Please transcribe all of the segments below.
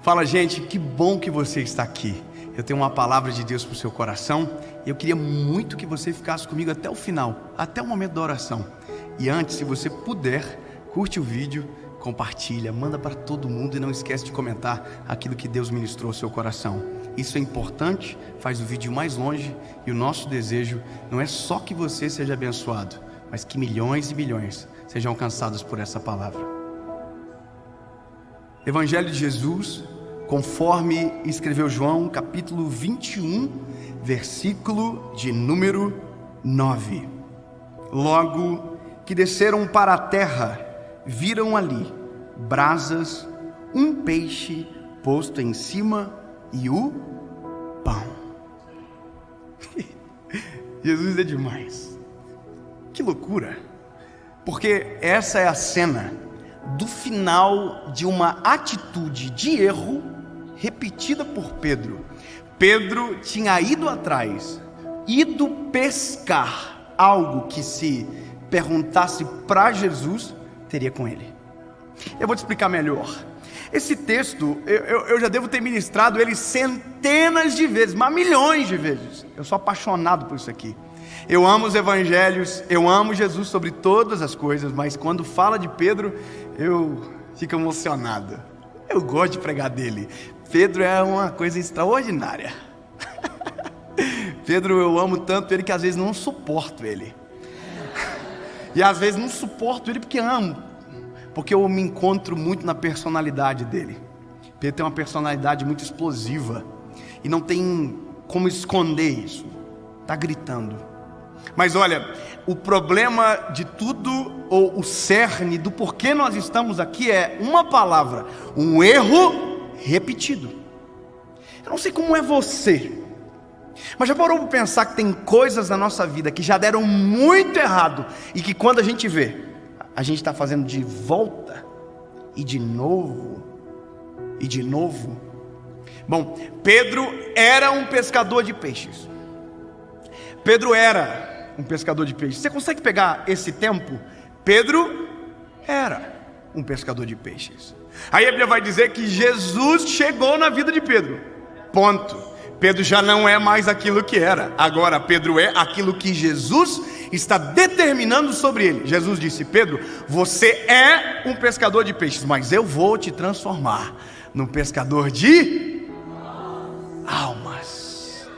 Fala, gente, que bom que você está aqui. Eu tenho uma palavra de Deus para o seu coração e eu queria muito que você ficasse comigo até o final, até o momento da oração. E antes, se você puder, curte o vídeo, compartilha, manda para todo mundo e não esquece de comentar aquilo que Deus ministrou ao seu coração. Isso é importante, faz o vídeo mais longe, e o nosso desejo não é só que você seja abençoado, mas que milhões e milhões sejam alcançados por essa palavra. Evangelho de Jesus, conforme escreveu João, capítulo 21, versículo de número 9. Logo que desceram para a terra, viram ali brasas, um peixe posto em cima e o pão. Jesus é demais. Que loucura. Porque essa é a cena do final de uma atitude de erro repetida por Pedro. Pedro tinha ido atrás, ido pescar algo que, se perguntasse para Jesus, teria com ele. Eu vou te explicar melhor. Esse texto, eu já devo ter ministrado ele centenas de vezes, mas milhões de vezes. Eu sou apaixonado por isso aqui. Eu amo os evangelhos, eu amo Jesus sobre todas as coisas, mas quando fala de Pedro, eu fico emocionado. Eu gosto de pregar dele. Pedro é uma coisa extraordinária. Pedro, eu amo tanto ele que às vezes não suporto ele. E às vezes não suporto ele porque amo, porque eu me encontro muito na personalidade dele. Pedro tem uma personalidade muito explosiva e não tem como esconder isso. Está gritando. Mas olha, o problema de tudo, ou o cerne do porquê nós estamos aqui, é uma palavra: um erro repetido. Eu não sei como é você, mas já parou para pensar que tem coisas na nossa vida que já deram muito errado e que quando a gente vê, a gente está fazendo de volta e de novo e de novo? Bom, Pedro era um pescador de peixes. Pedro era um pescador de peixes. Você consegue pegar esse tempo? Pedro era um pescador de peixes. Aí a Bíblia vai dizer que Jesus chegou na vida de Pedro. Ponto. Pedro já não é mais aquilo que era. Agora Pedro é aquilo que Jesus está determinando sobre ele. Jesus disse: Pedro, você é um pescador de peixes, mas eu vou te transformar num pescador de almas.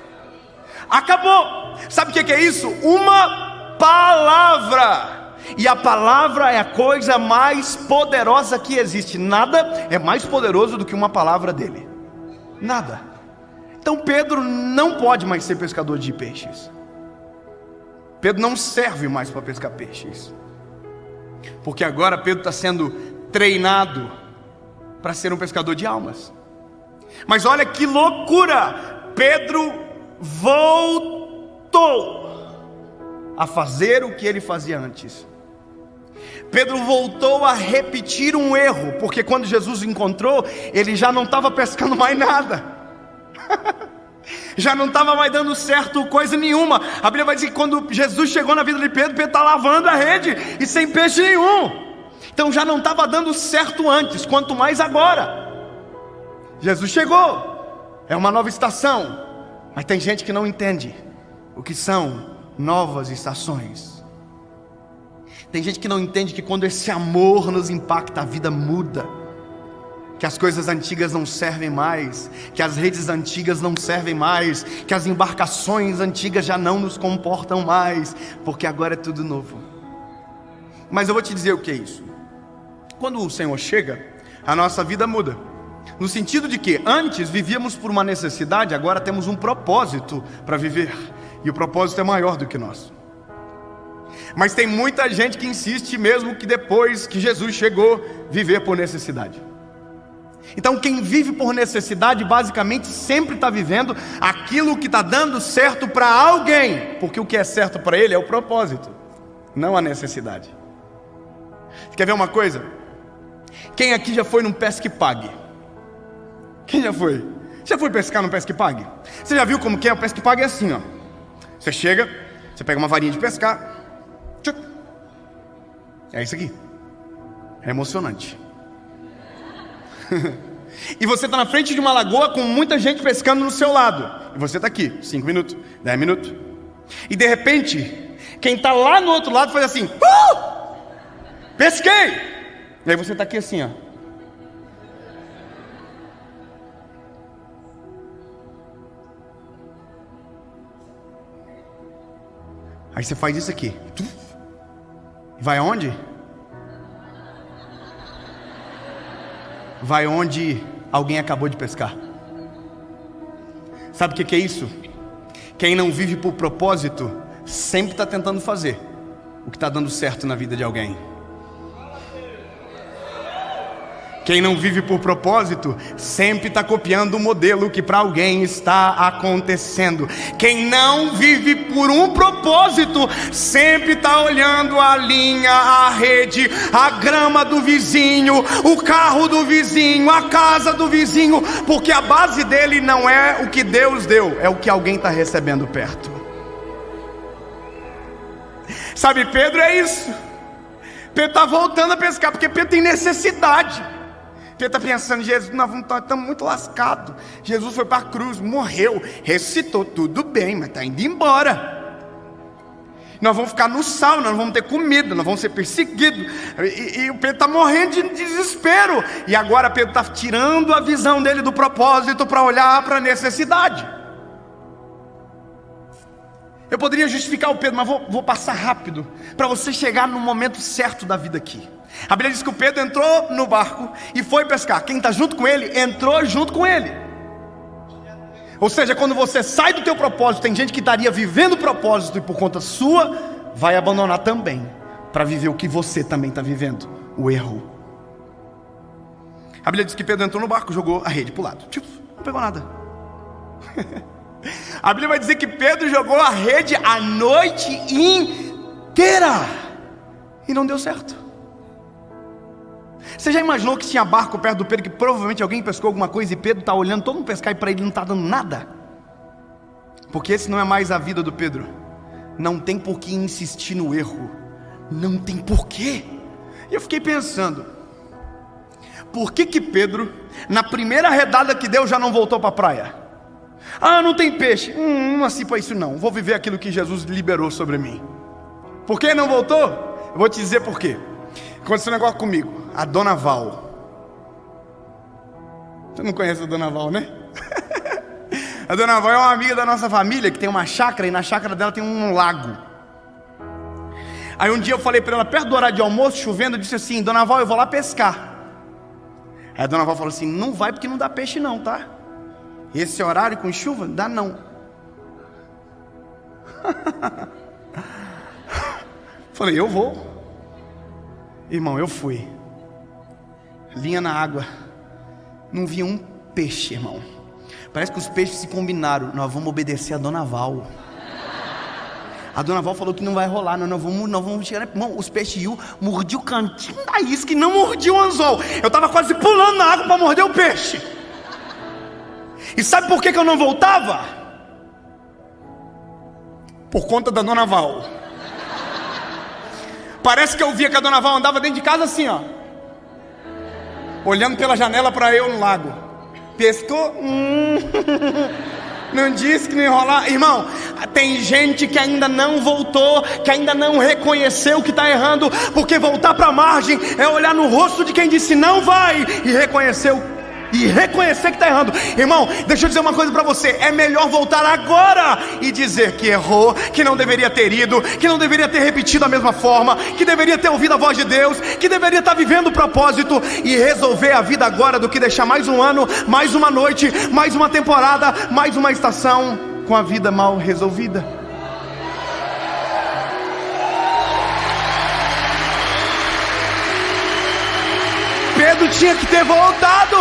Acabou. Sabe o que é isso? Uma palavra. E a palavra é a coisa mais poderosa que existe. Nada é mais poderoso do que uma palavra dele. Nada. Então Pedro não pode mais ser pescador de peixes. Pedro não serve mais para pescar peixes, porque agora Pedro está sendo treinado para ser um pescador de almas. Mas olha que loucura, Pedro voltou a fazer o que ele fazia antes. Pedro voltou a repetir um erro, porque quando Jesus o encontrou, ele já não estava pescando mais nada. Já não estava mais dando certo coisa nenhuma. A Bíblia vai dizer que quando Jesus chegou na vida de Pedro, Pedro está lavando a rede e sem peixe nenhum. Então já não estava dando certo antes, quanto mais agora. Jesus chegou, é uma nova estação. Mas tem gente que não entende o que são novas estações. Tem gente que não entende que quando esse amor nos impacta, a vida muda. Que as coisas antigas não servem mais, que as redes antigas não servem mais, que as embarcações antigas já não nos comportam mais, porque agora é tudo novo. Mas eu vou te dizer o que é isso. Quando o Senhor chega, a nossa vida muda, no sentido de que antes vivíamos por uma necessidade, agora temos um propósito para viver, e o propósito é maior do que nós. Mas tem muita gente que insiste, mesmo que depois que Jesus chegou, viver por necessidade. Então quem vive por necessidade basicamente sempre está vivendo aquilo que está dando certo para alguém, porque o que é certo para ele é o propósito, não a necessidade. Quer ver uma coisa? Quem aqui já foi num pesque pague? Quem já foi? Já foi pescar num pesque pague? Você já viu como que é? O pesque pague é assim, ó. Você chega, você pega uma varinha de pescar, tchuc. É isso aqui. É emocionante. E você está na frente de uma lagoa com muita gente pescando no seu lado. E você está aqui, 5 minutos, 10 minutos. E de repente, quem está lá no outro lado faz assim: pesquei! E aí você está aqui assim, ó. Aí você faz isso aqui. Vai aonde? Vai onde alguém acabou de pescar. Sabe o que é isso? Quem não vive por propósito sempre está tentando fazer o que está dando certo na vida de alguém. Quem não vive por propósito sempre está copiando o modelo que para alguém está acontecendo. Quem não vive por um propósito sempre está olhando a linha, a rede, a grama do vizinho, o carro do vizinho, a casa do vizinho, porque a base dele não é o que Deus deu, é o que alguém está recebendo perto. Sabe, Pedro é isso. Pedro está voltando a pescar porque Pedro tem necessidade. Pedro está pensando: Jesus, nós estamos muito lascados. Jesus foi para a cruz, morreu, ressuscitou, tudo bem, mas está indo embora. Nós vamos ficar no sal, nós não vamos ter comida, nós vamos ser perseguidos. E o Pedro está morrendo de desespero. E agora Pedro está tirando a visão dele do propósito para olhar para a necessidade. Eu poderia justificar o Pedro, mas vou passar rápido para você chegar no momento certo da vida aqui. A Bíblia diz que o Pedro entrou no barco e foi pescar. Quem está junto com ele, entrou junto com ele. Ou seja, quando você sai do teu propósito, tem gente que estaria vivendo o propósito e por conta sua, vai abandonar também, para viver o que você também está vivendo, o erro. A Bíblia diz que Pedro entrou no barco, jogou a rede para o lado, não pegou nada. A Bíblia vai dizer que Pedro jogou a rede a noite inteira e não deu certo. Você já imaginou que tinha barco perto do Pedro, que provavelmente alguém pescou alguma coisa e Pedro está olhando todo mundo pescar e para ele não está dando nada? Porque esse não é mais a vida do Pedro. Não tem por que insistir no erro. Não tem porquê. E eu fiquei pensando: por que Pedro, na primeira redada que deu, já não voltou para a praia? Ah, não tem peixe. Não nasci para isso não. Vou viver aquilo que Jesus liberou sobre mim. Por que não voltou? Eu vou te dizer por quê. Aconteceu um negócio comigo. A Dona Val. Você não conhece a Dona Val, né? A Dona Val é uma amiga da nossa família que tem uma chácara, e na chácara dela tem um lago. Aí um dia eu falei para ela, perto do horário de almoço, chovendo, eu disse assim: Dona Val, eu vou lá pescar. Aí a Dona Val falou assim: não vai porque não dá peixe não, tá? Esse horário com chuva, dá não. Falei: eu vou. Irmão, eu fui. Vinha na água, não via um peixe, irmão. Parece que os peixes se combinaram. Nós vamos obedecer a Dona Val. A Dona Val falou que não vai rolar. Nós vamos tirar. Irmão, os peixes iam, mordiam o cantinho da isca e não mordiam o anzol. Eu estava quase pulando na água para morder o peixe. E sabe por que eu não voltava? Por conta da Dona Val. Parece que eu via que a Dona Val andava dentro de casa assim, ó, olhando pela janela para eu no lago. Pescou? Não disse que não ia rolar. Irmão, tem gente que ainda não voltou, que ainda não reconheceu que está errando, porque voltar para a margem é olhar no rosto de quem disse não vai e reconhecer que está errando. Irmão, deixa eu dizer uma coisa para você: é melhor voltar agora e dizer que errou, que não deveria ter ido, que não deveria ter repetido a mesma forma, que deveria ter ouvido a voz de Deus, que deveria estar vivendo o propósito e resolver a vida agora, do que deixar mais um ano, mais uma noite, mais uma temporada, mais uma estação com a vida mal resolvida. Pedro tinha que ter voltado,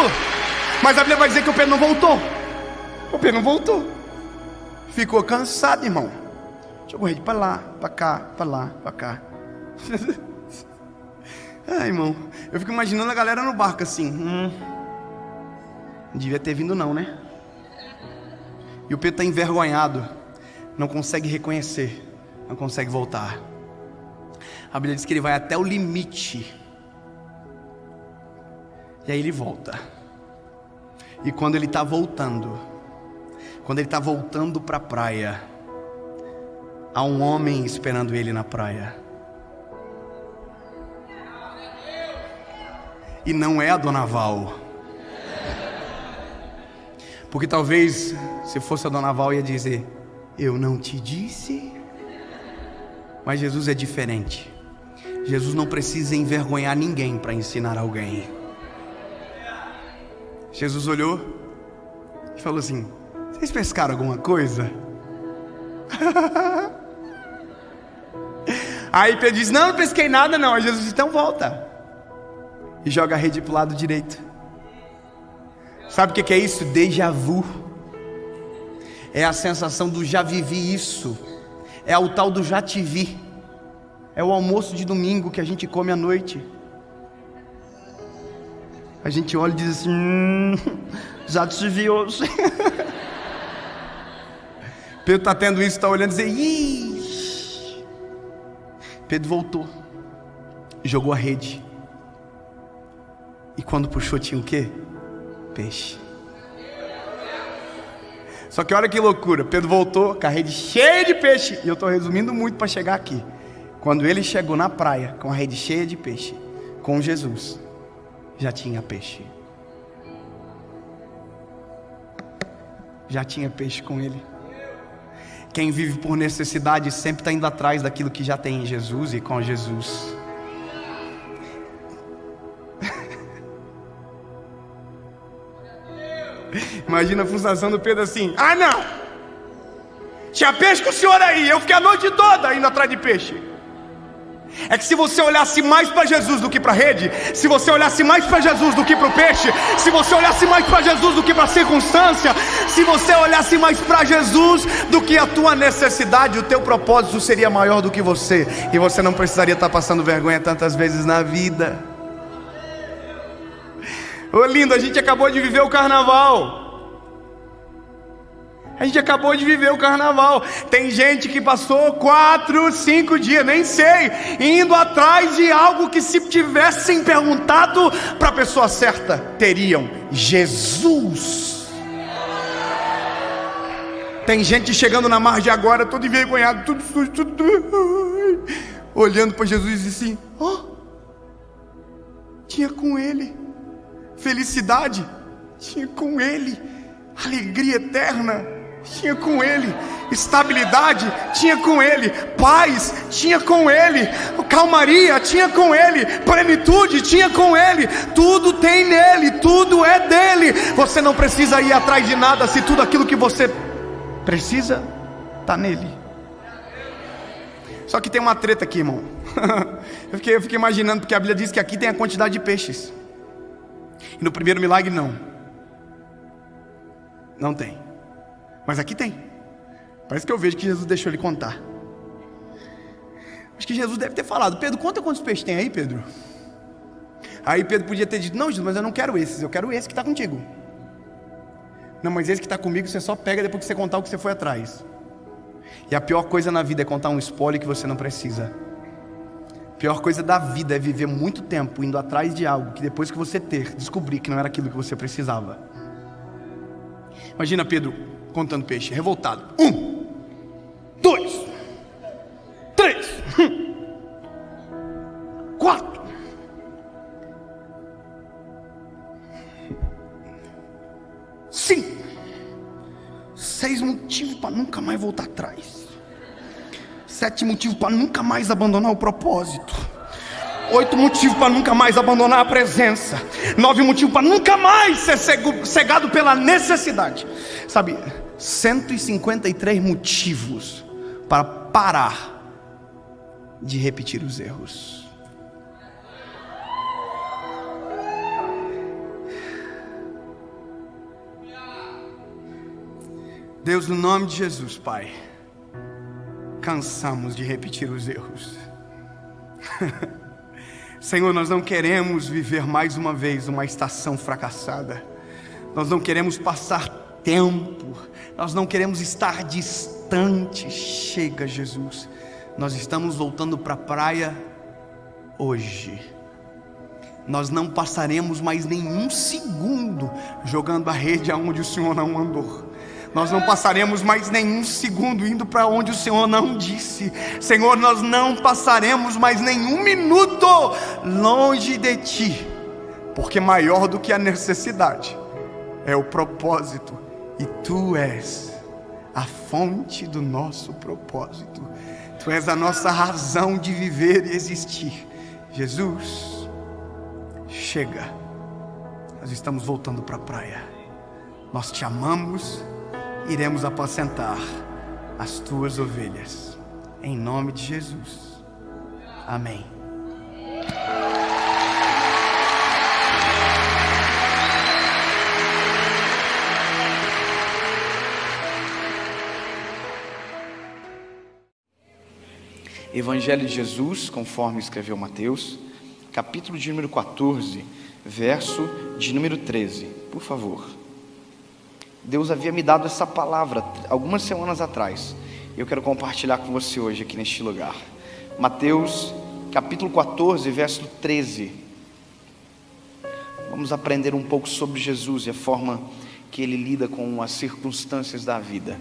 mas a Bíblia vai dizer que o Pedro não voltou. O Pedro não voltou. Ficou cansado, irmão. Jogou rede para lá, para cá, para lá, para cá. Irmão, eu fico imaginando a galera no barco assim. Não devia ter vindo não, né? E o Pedro está envergonhado. Não consegue reconhecer. Não consegue voltar. A Bíblia diz que ele vai até o limite. E aí ele volta. E quando ele está voltando para a praia, há um homem esperando ele na praia. E não é a Dona Val. Porque talvez, se fosse a Dona Val, ia dizer: eu não te disse? Mas Jesus é diferente. Jesus não precisa envergonhar ninguém para ensinar alguém. Jesus olhou e falou assim: vocês pescaram alguma coisa? Aí Pedro disse: não pesquei nada não. Aí Jesus disse: então volta e joga a rede para o lado direito. Sabe o que é isso? Déjà vu. É a sensação do já vivi isso. É o tal do já te vi. É o almoço de domingo que a gente come à noite. A gente olha e diz assim: já te vi hoje. Pedro está tendo isso, está olhando e diz: ih. Pedro voltou, jogou a rede. E quando puxou tinha o quê? Peixe. Só que olha que loucura, Pedro voltou com a rede cheia de peixe. E eu estou resumindo muito para chegar aqui. Quando ele chegou na praia com a rede cheia de peixe, com Jesus, já tinha peixe. Já tinha peixe com ele. Quem vive por necessidade sempre está indo atrás daquilo que já tem em Jesus e com Jesus. Imagina a frustração do Pedro assim: ah não, tinha peixe com o senhor aí, eu fiquei a noite toda indo atrás de peixe. É que se você olhasse mais para Jesus do que para a rede, se você olhasse mais para Jesus do que para o peixe, se você olhasse mais para Jesus do que para a circunstância, se você olhasse mais para Jesus do que a tua necessidade, o teu propósito seria maior do que você, e você não precisaria estar passando vergonha tantas vezes na vida. Ô lindo, a gente acabou de viver o carnaval. A gente acabou de viver o carnaval. Tem gente que passou 4, 5 dias, nem sei, indo atrás de algo que, se tivessem perguntado para a pessoa certa, teriam: Jesus. Tem gente chegando na margem agora, todo envergonhado, tudo sujo, tudo, olhando para Jesus e disse assim: ó, tinha com ele felicidade, tinha com ele alegria eterna, tinha com ele estabilidade, tinha com ele paz, tinha com ele calmaria, tinha com ele plenitude, tinha com ele. Tudo tem nele, tudo é dele. Você não precisa ir atrás de nada, se tudo aquilo que você precisa está nele. Só que tem uma treta aqui, irmão. eu fiquei imaginando, porque a Bíblia diz que aqui tem a quantidade de peixes, e no primeiro milagre não tem. Mas aqui tem. Parece que eu vejo que Jesus deixou ele contar. Acho que Jesus deve ter falado: Pedro, conta quantos peixes tem aí, Pedro. Aí Pedro podia ter dito: não, Jesus, mas eu não quero esses, eu quero esse que está contigo. Não, mas esse que está comigo você só pega depois que você contar o que você foi atrás. E a pior coisa na vida é contar um spoiler que você não precisa. A pior coisa da vida é viver muito tempo indo atrás de algo que depois que você descobrir que não era aquilo que você precisava. Imagina Pedro contando peixe, revoltado: 1, 2, 3, 4. Sim. 6 motivos para nunca mais voltar atrás. 7 motivos para nunca mais abandonar o propósito. 8 motivos para nunca mais abandonar a presença. 9 motivos para nunca mais ser cegado pela necessidade. Sabe, 153 motivos para parar de repetir os erros. Deus, no nome de Jesus, Pai, cansamos de repetir os erros. Senhor, nós não queremos viver mais uma vez uma estação fracassada. Nós não queremos passar tempo. Nós não queremos estar distante. Chega, Jesus. Nós estamos voltando para a praia hoje. nós não passaremos mais nenhum segundo jogando a rede aonde o Senhor não mandou. Nós não passaremos mais nenhum segundo indo para onde o Senhor não disse. Senhor, nós não passaremos mais nenhum minuto longe de Ti, porque maior do que a necessidade é o propósito, e Tu és a fonte do nosso propósito. Tu és a nossa razão de viver e existir. Jesus, chega. Nós estamos voltando para a praia. Nós Te amamos. Iremos apacentar as Tuas ovelhas. Em nome de Jesus. Amém. Evangelho de Jesus, conforme escreveu Mateus, capítulo de número 14, verso de número 13, por favor. Deus havia me dado essa palavra algumas semanas atrás. Eu quero compartilhar com você hoje aqui neste lugar. Mateus, capítulo 14, verso 13. Vamos aprender um pouco sobre Jesus e a forma que Ele lida com as circunstâncias da vida.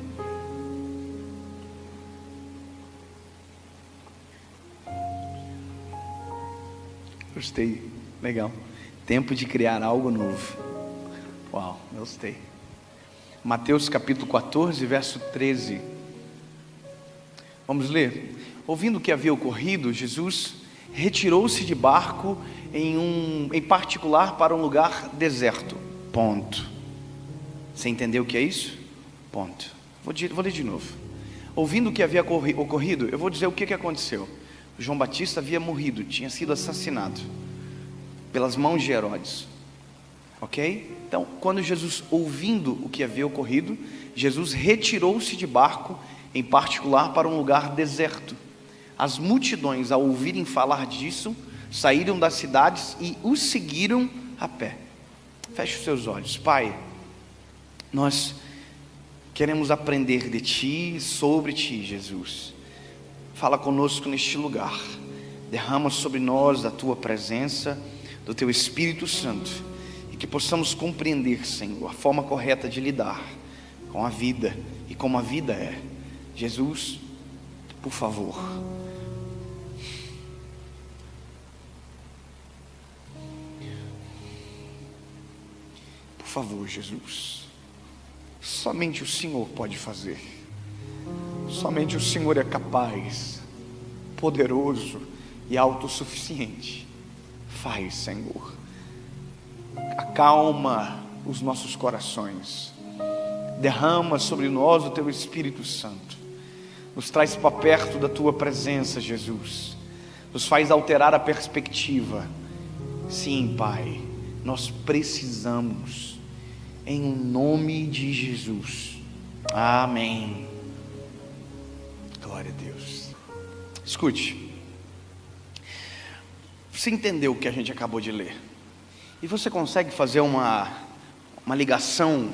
Gostei, legal. Tempo de criar algo novo. Uau, gostei. Mateus capítulo 14, verso 13. Vamos ler. Ouvindo o que havia ocorrido, Jesus retirou-se de barco em particular para um lugar deserto. Ponto. Você entendeu o que é isso? Ponto. Vou ler de novo. Ouvindo o que havia ocorrido, eu vou dizer o que aconteceu. João Batista havia morrido, tinha sido assassinado pelas mãos de Herodes. Ok? Então, quando Jesus, ouvindo o que havia ocorrido, Jesus retirou-se de barco, em particular para um lugar deserto. As multidões, ao ouvirem falar disso, saíram das cidades e o seguiram a pé. Feche os seus olhos. Pai, nós queremos aprender de Ti, sobre Ti, Jesus. Fala conosco neste lugar. Derrama sobre nós da Tua presença, do Teu Espírito Santo, e que possamos compreender, Senhor, a forma correta de lidar com a vida e como a vida é. Jesus, por favor. Por favor, Jesus. Somente o Senhor pode fazer. Somente o Senhor é capaz, poderoso e autossuficiente. Faz, Senhor. Acalma os nossos corações. Derrama sobre nós o Teu Espírito Santo. Nos traz para perto da Tua presença, Jesus. Nos faz alterar a perspectiva. Sim, Pai, nós precisamos. Em nome de Jesus. Amém. Glória a Deus. Escute. Você entendeu o que a gente acabou de ler? E você consegue fazer uma ligação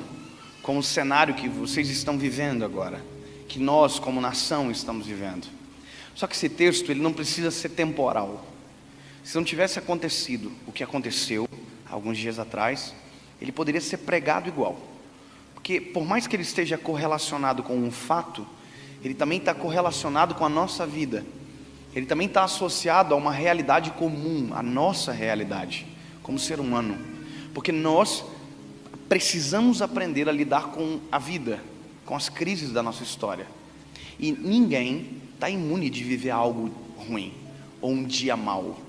com o cenário que vocês estão vivendo agora, que nós como nação estamos vivendo? Só que esse texto, ele não precisa ser temporal. Se não tivesse acontecido o que aconteceu alguns dias atrás, ele poderia ser pregado igual. Porque por mais que ele esteja correlacionado com um fato, ele também está correlacionado com a nossa vida. Ele também está associado a uma realidade comum, a nossa realidade, como ser humano. Porque nós precisamos aprender a lidar com a vida, com as crises da nossa história. E ninguém está imune de viver algo ruim, ou um dia mau.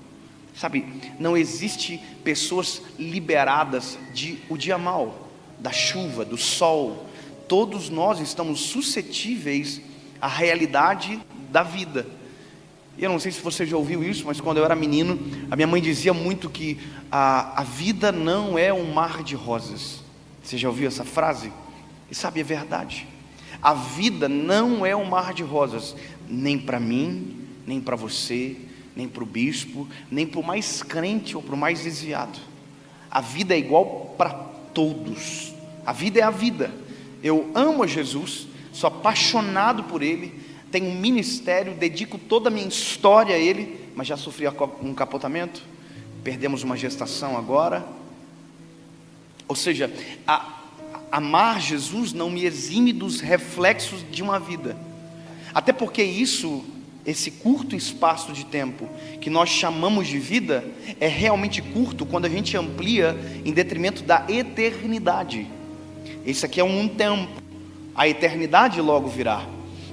Sabe, não existe pessoas liberadas de o dia mau, da chuva, do sol. Todos nós estamos suscetíveis à realidade da vida. Eu não sei se você já ouviu isso, mas quando eu era menino, a minha mãe dizia muito que a vida não é um mar de rosas. Você já ouviu essa frase? E sabe, é verdade. A vida não é um mar de rosas, nem para mim, nem para você, nem para o bispo, nem para o mais crente ou para o mais desviado. A vida é igual para todos. A vida é a vida. Eu amo a Jesus, sou apaixonado por Ele, tenho um ministério, dedico toda a minha história a Ele, mas já sofri um capotamento, perdemos uma gestação agora. Ou seja, amar Jesus não me exime dos reflexos de uma vida. Até porque esse curto espaço de tempo que nós chamamos de vida, é realmente curto quando a gente amplia em detrimento da eternidade. Esse aqui é um tempo, a eternidade logo virá.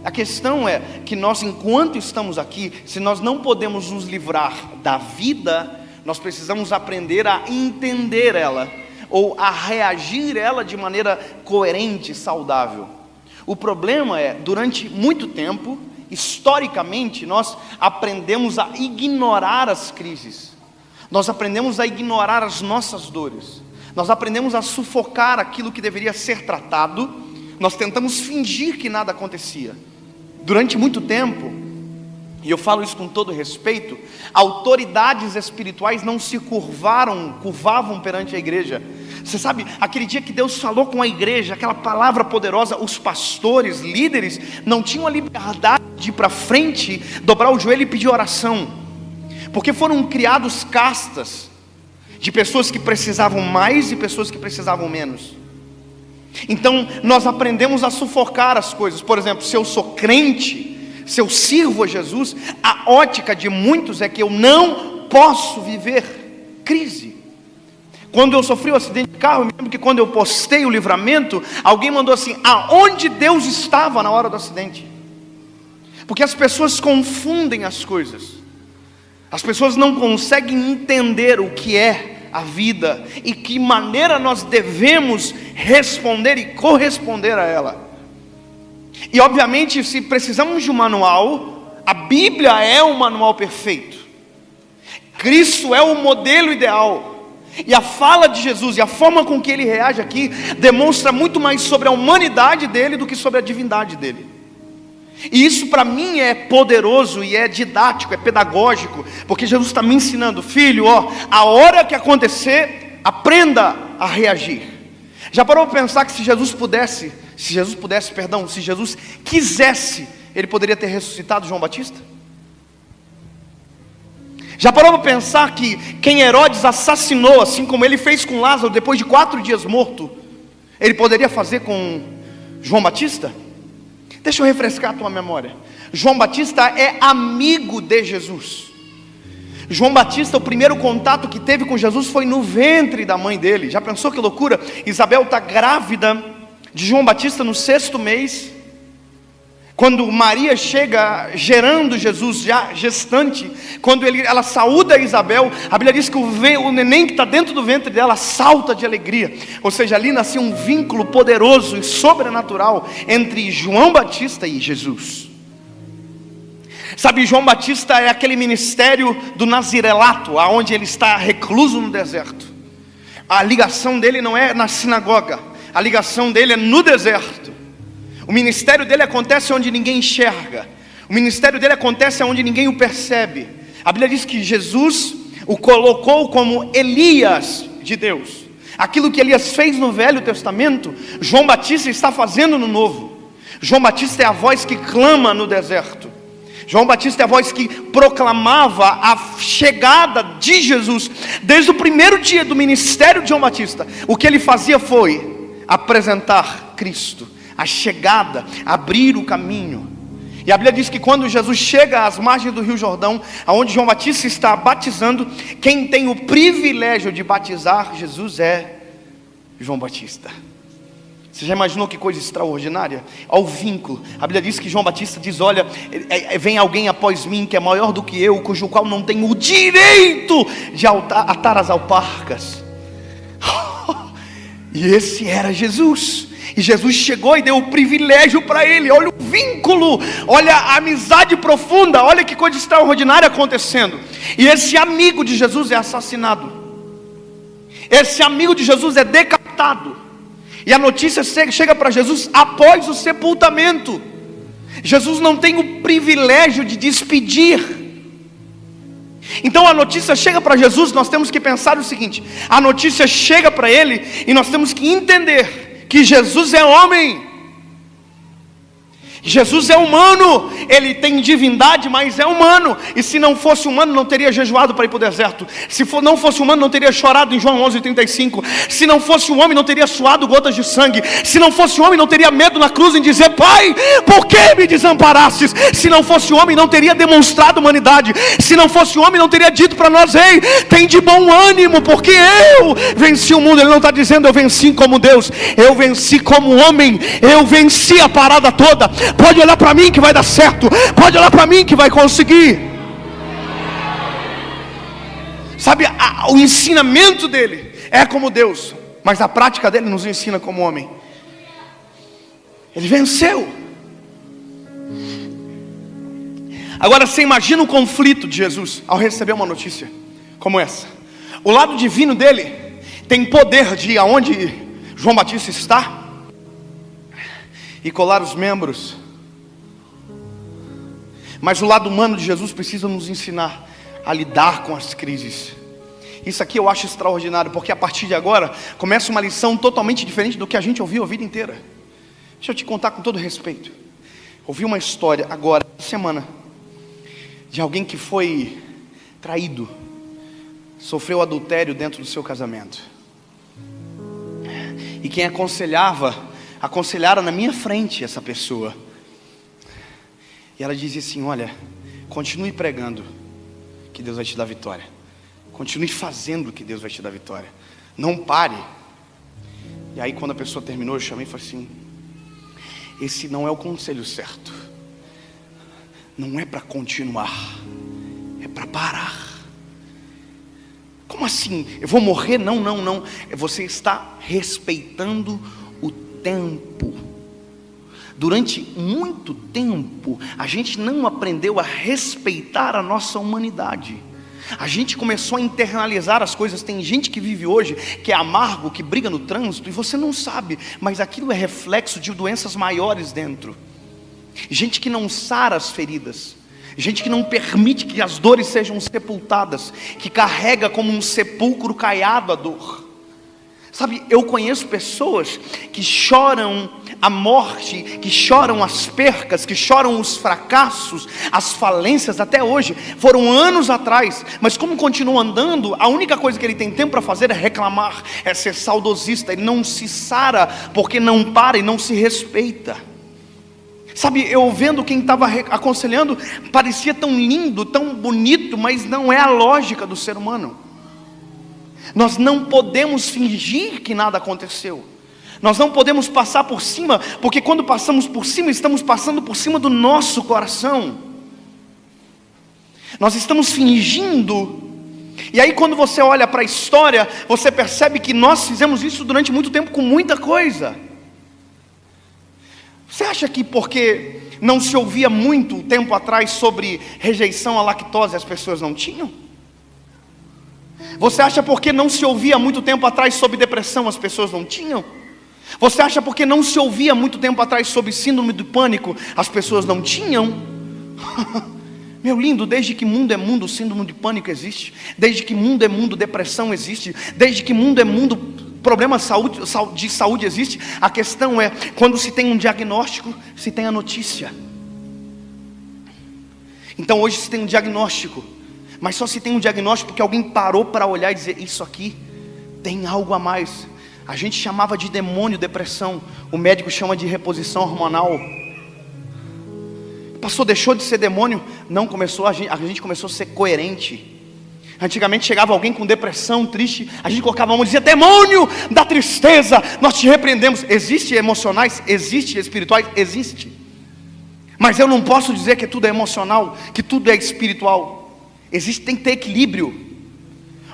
A questão é que nós, enquanto estamos aqui, se nós não podemos nos livrar da vida, nós precisamos aprender a entender ela, ou a reagir ela de maneira coerente, saudável. O problema é, durante muito tempo, historicamente, nós aprendemos a ignorar as crises, nós aprendemos a ignorar as nossas dores, nós aprendemos a sufocar aquilo que deveria ser tratado, nós tentamos fingir que nada acontecia. Durante muito tempo, e eu falo isso com todo respeito, autoridades espirituais não se curvavam perante a igreja. Você sabe, aquele dia que Deus falou com a igreja, aquela palavra poderosa, os pastores, líderes, não tinham a liberdade de ir para frente, dobrar o joelho e pedir oração, porque foram criados castas, de pessoas que precisavam mais e pessoas que precisavam menos. Então, nós aprendemos a sufocar as coisas. Por exemplo, se eu sou crente, se eu sirvo a Jesus, a ótica de muitos é que eu não posso viver crise. Quando eu sofri um acidente de carro, eu me lembro que quando eu postei o livramento, alguém mandou assim: aonde Deus estava na hora do acidente? Porque as pessoas confundem as coisas. As pessoas não conseguem entender o que é a vida e que maneira nós devemos responder e corresponder a ela. E obviamente, se precisamos de um manual, a Bíblia é o manual perfeito. Cristo é o modelo ideal. E a fala de Jesus e a forma com que ele reage aqui demonstra muito mais sobre a humanidade dele do que sobre a divindade dele. E isso para mim é poderoso e é didático, é pedagógico, porque Jesus está me ensinando: filho, a hora que acontecer, aprenda a reagir. Já parou para pensar que se Jesus quisesse, ele poderia ter ressuscitado João Batista? Já parou para pensar que quem Herodes assassinou, assim como ele fez com Lázaro depois de 4 dias morto, ele poderia fazer com João Batista? Deixa eu refrescar a tua memória. João Batista é amigo de Jesus. João Batista, o primeiro contato que teve com Jesus foi no ventre da mãe dele. Já pensou que loucura? Isabel está grávida de João Batista no 6º mês. Quando Maria chega gerando Jesus, já gestante, quando ela saúda Isabel, a Bíblia diz que o neném que está dentro do ventre dela salta de alegria. Ou seja, ali nasceu um vínculo poderoso e sobrenatural entre João Batista e Jesus. Sabe, João Batista é aquele ministério do nazirelato, aonde ele está recluso no deserto. A ligação dele não é na sinagoga, a ligação dele é no deserto. O ministério dele acontece onde ninguém enxerga. O ministério dele acontece onde ninguém o percebe. A Bíblia diz que Jesus o colocou como Elias de Deus. Aquilo que Elias fez no Velho Testamento, João Batista está fazendo no Novo. João Batista é a voz que clama no deserto. João Batista é a voz que proclamava a chegada de Jesus. Desde o primeiro dia do ministério de João Batista, o que ele fazia foi apresentar Cristo, a chegada, abrir o caminho. E a Bíblia diz que quando Jesus chega às margens do Rio Jordão, aonde João Batista está batizando, quem tem o privilégio de batizar Jesus é João Batista. Você já imaginou que coisa extraordinária? Olha o vínculo. A Bíblia diz que João Batista diz: olha, vem alguém após mim que é maior do que eu, cujo qual não tenho o direito de atar as alparcas. E esse era Jesus. E Jesus chegou e deu o privilégio para ele. Olha o vínculo, olha a amizade profunda, olha que coisa extraordinária acontecendo. E esse amigo de Jesus é assassinado. Esse amigo de Jesus é decapitado. E a notícia chega para Jesus após o sepultamento. Jesus não tem o privilégio de despedir. Então a notícia chega para Jesus, nós temos que pensar o seguinte: a notícia chega para ele e nós temos que entender que Jesus é homem. Jesus é humano, ele tem divindade, mas é humano. E se não fosse humano, não teria jejuado para ir para o deserto. Se não fosse humano, não teria chorado em João 11:35. Se não fosse um homem, não teria suado gotas de sangue. Se não fosse homem, não teria medo na cruz em dizer: Pai, por que me desamparastes? Se não fosse homem, não teria demonstrado humanidade. Se não fosse homem, não teria dito para nós: ei, tem de bom ânimo, porque eu venci o mundo. Ele não está dizendo: eu venci como Deus, eu venci como homem, eu venci a parada toda. Pode olhar para mim que vai dar certo. Pode olhar para mim que vai conseguir. Sabe, o ensinamento dele é como Deus, mas a prática dele nos ensina como homem. Ele venceu. Agora você imagina o conflito de Jesus ao receber uma notícia como essa. O lado divino dele tem poder de ir aonde João Batista está e colar os membros. Mas o lado humano de Jesus precisa nos ensinar a lidar com as crises. Isso aqui eu acho extraordinário, porque a partir de agora começa uma lição totalmente diferente do que a gente ouviu a vida inteira. Deixa eu te contar com todo respeito. Ouvi uma história agora, semana, de alguém que foi traído, sofreu adultério dentro do seu casamento. E quem aconselhara na minha frente essa pessoa. E ela dizia assim: olha, continue pregando, que Deus vai te dar vitória. Continue fazendo, que Deus vai te dar vitória. Não pare. E aí quando a pessoa terminou, eu chamei e falei assim: esse não é o conselho certo. Não é para continuar, é para parar. Como assim? Eu vou morrer? Não. Você está respeitando o tempo. Durante muito tempo, a gente não aprendeu a respeitar a nossa humanidade. A gente começou a internalizar as coisas. Tem gente que vive hoje, que é amargo, que briga no trânsito, e você não sabe, mas aquilo é reflexo de doenças maiores dentro. Gente que não sara as feridas, gente que não permite que as dores sejam sepultadas, que carrega como um sepulcro caiado a dor. Sabe, eu conheço pessoas que choram a morte, que choram as percas, que choram os fracassos, as falências até hoje. Foram anos atrás, mas como continua andando, a única coisa que ele tem tempo para fazer é reclamar, é ser saudosista. Ele não se sara porque não para e não se respeita. Sabe, eu vendo quem estava aconselhando, parecia tão lindo, tão bonito, mas não é a lógica do ser humano. Nós não podemos fingir que nada aconteceu. Nós não podemos passar por cima, porque quando passamos por cima, estamos passando por cima do nosso coração. Nós estamos fingindo. E aí quando você olha para a história, você percebe que nós fizemos isso durante muito tempo com muita coisa. Você acha que porque não se ouvia muito tempo atrás sobre rejeição à lactose, as pessoas não tinham? Você acha porque não se ouvia muito tempo atrás sobre depressão, as pessoas não tinham? Você acha porque não se ouvia muito tempo atrás sobre síndrome do pânico, as pessoas não tinham? Meu lindo, desde que mundo é mundo, síndrome de pânico existe. Desde que mundo é mundo, depressão existe. Desde que mundo é mundo, problema de saúde existe. A questão é, quando se tem um diagnóstico, se tem a notícia. Então hoje se tem um diagnóstico, mas só se tem um diagnóstico porque alguém parou para olhar e dizer: isso aqui tem algo a mais. A gente chamava de demônio depressão, o médico chama de reposição hormonal. Pastor, deixou de ser demônio? Não, a gente começou a ser coerente. Antigamente chegava alguém com depressão, triste, a gente colocava a mão e dizia: demônio da tristeza, nós te repreendemos. Existe emocionais, existe espirituais, existe. Mas eu não posso dizer que tudo é emocional, que tudo é espiritual. Tem que ter equilíbrio.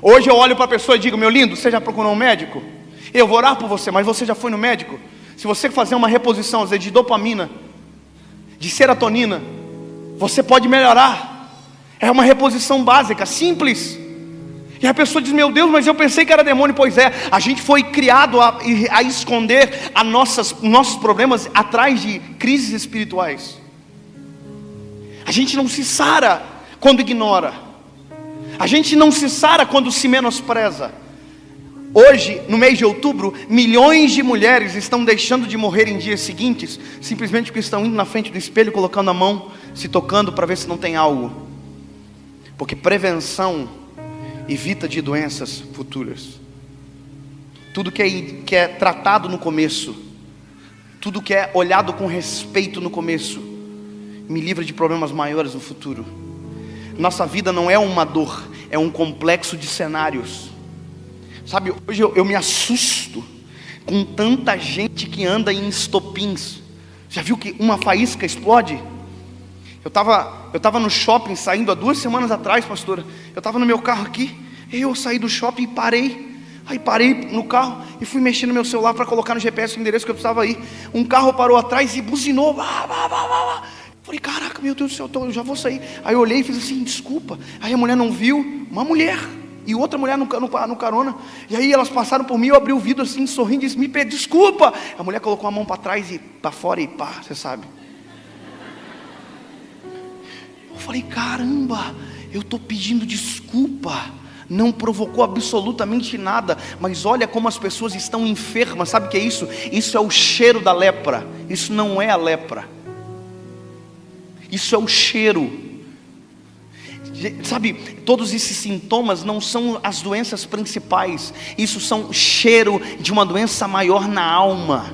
Hoje eu olho para a pessoa e digo: meu lindo, você já procurou um médico? Eu vou orar por você, mas você já foi no médico? Se você fazer uma reposição, às vezes, de dopamina, de serotonina, você pode melhorar. É uma reposição básica, simples. E a pessoa diz: meu Deus, mas eu pensei que era demônio. Pois é, a gente foi criado a esconder nossos problemas atrás de crises espirituais. A gente não se sara quando ignora. A gente não se sara quando se menospreza. Hoje, no mês de outubro, milhões de mulheres estão deixando de morrer em dias seguintes, simplesmente porque estão indo na frente do espelho, colocando a mão, se tocando para ver se não tem algo. Porque prevenção evita de doenças futuras. Tudo que é tratado no começo, tudo que é olhado com respeito no começo, me livra de problemas maiores no futuro. Nossa vida não é uma dor, é um complexo de cenários. Sabe, hoje eu me assusto com tanta gente que anda em estopins. Já viu que uma faísca explode? Eu estava no shopping saindo há 2 semanas atrás, pastora. Eu estava no meu carro aqui, e eu saí do shopping e parei. Aí parei no carro e fui mexer no meu celular para colocar no GPS o endereço que eu precisava ir. Um carro parou atrás e buzinou. Falei, caraca, meu Deus do céu, eu já vou sair. Aí eu olhei e fiz assim, desculpa. Aí a mulher não viu, uma mulher e outra mulher no carona. E aí elas passaram por mim, eu abri o vidro assim, sorrindo e disse, me pede desculpa. A mulher colocou a mão para trás e para fora e pá, você sabe. Eu falei, caramba, eu estou pedindo desculpa. Não provocou absolutamente nada, mas olha como as pessoas estão enfermas. Sabe o que é isso? Isso é o cheiro da lepra. Isso não é a lepra. Isso é o cheiro. Sabe, todos esses sintomas não são as doenças principais. Isso são cheiro de uma doença maior na alma.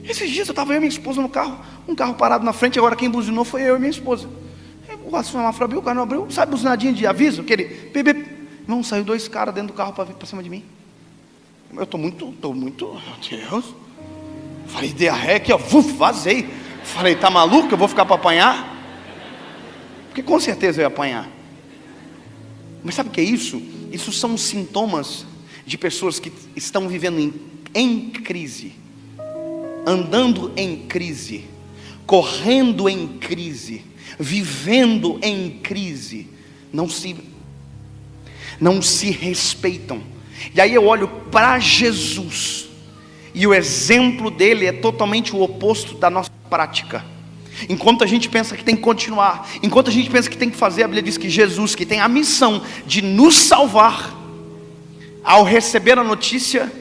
Esses dias eu estava eu e minha esposa no carro, um carro parado na frente, agora quem buzinou foi eu e minha esposa. O semáforo abriu, o carro não abriu, sabe buzinadinha de aviso? Aquele bebê. Não, saiu 2 caras dentro do carro para vir para cima de mim. Eu estou muito, meu Deus. Falei, dei a ré aqui, ó, vazei. Falei, tá maluco? Eu vou ficar para apanhar? Porque com certeza eu ia apanhar. Mas sabe o que é isso? Isso são sintomas de pessoas que estão vivendo em crise, andando em crise, correndo em crise, vivendo em crise, não se respeitam. E aí eu olho para Jesus, e o exemplo dele é totalmente o oposto da nossa prática. Enquanto a gente pensa que tem que continuar, enquanto a gente pensa que tem que fazer, a Bíblia diz que Jesus, que tem a missão de nos salvar, ao receber a notícia,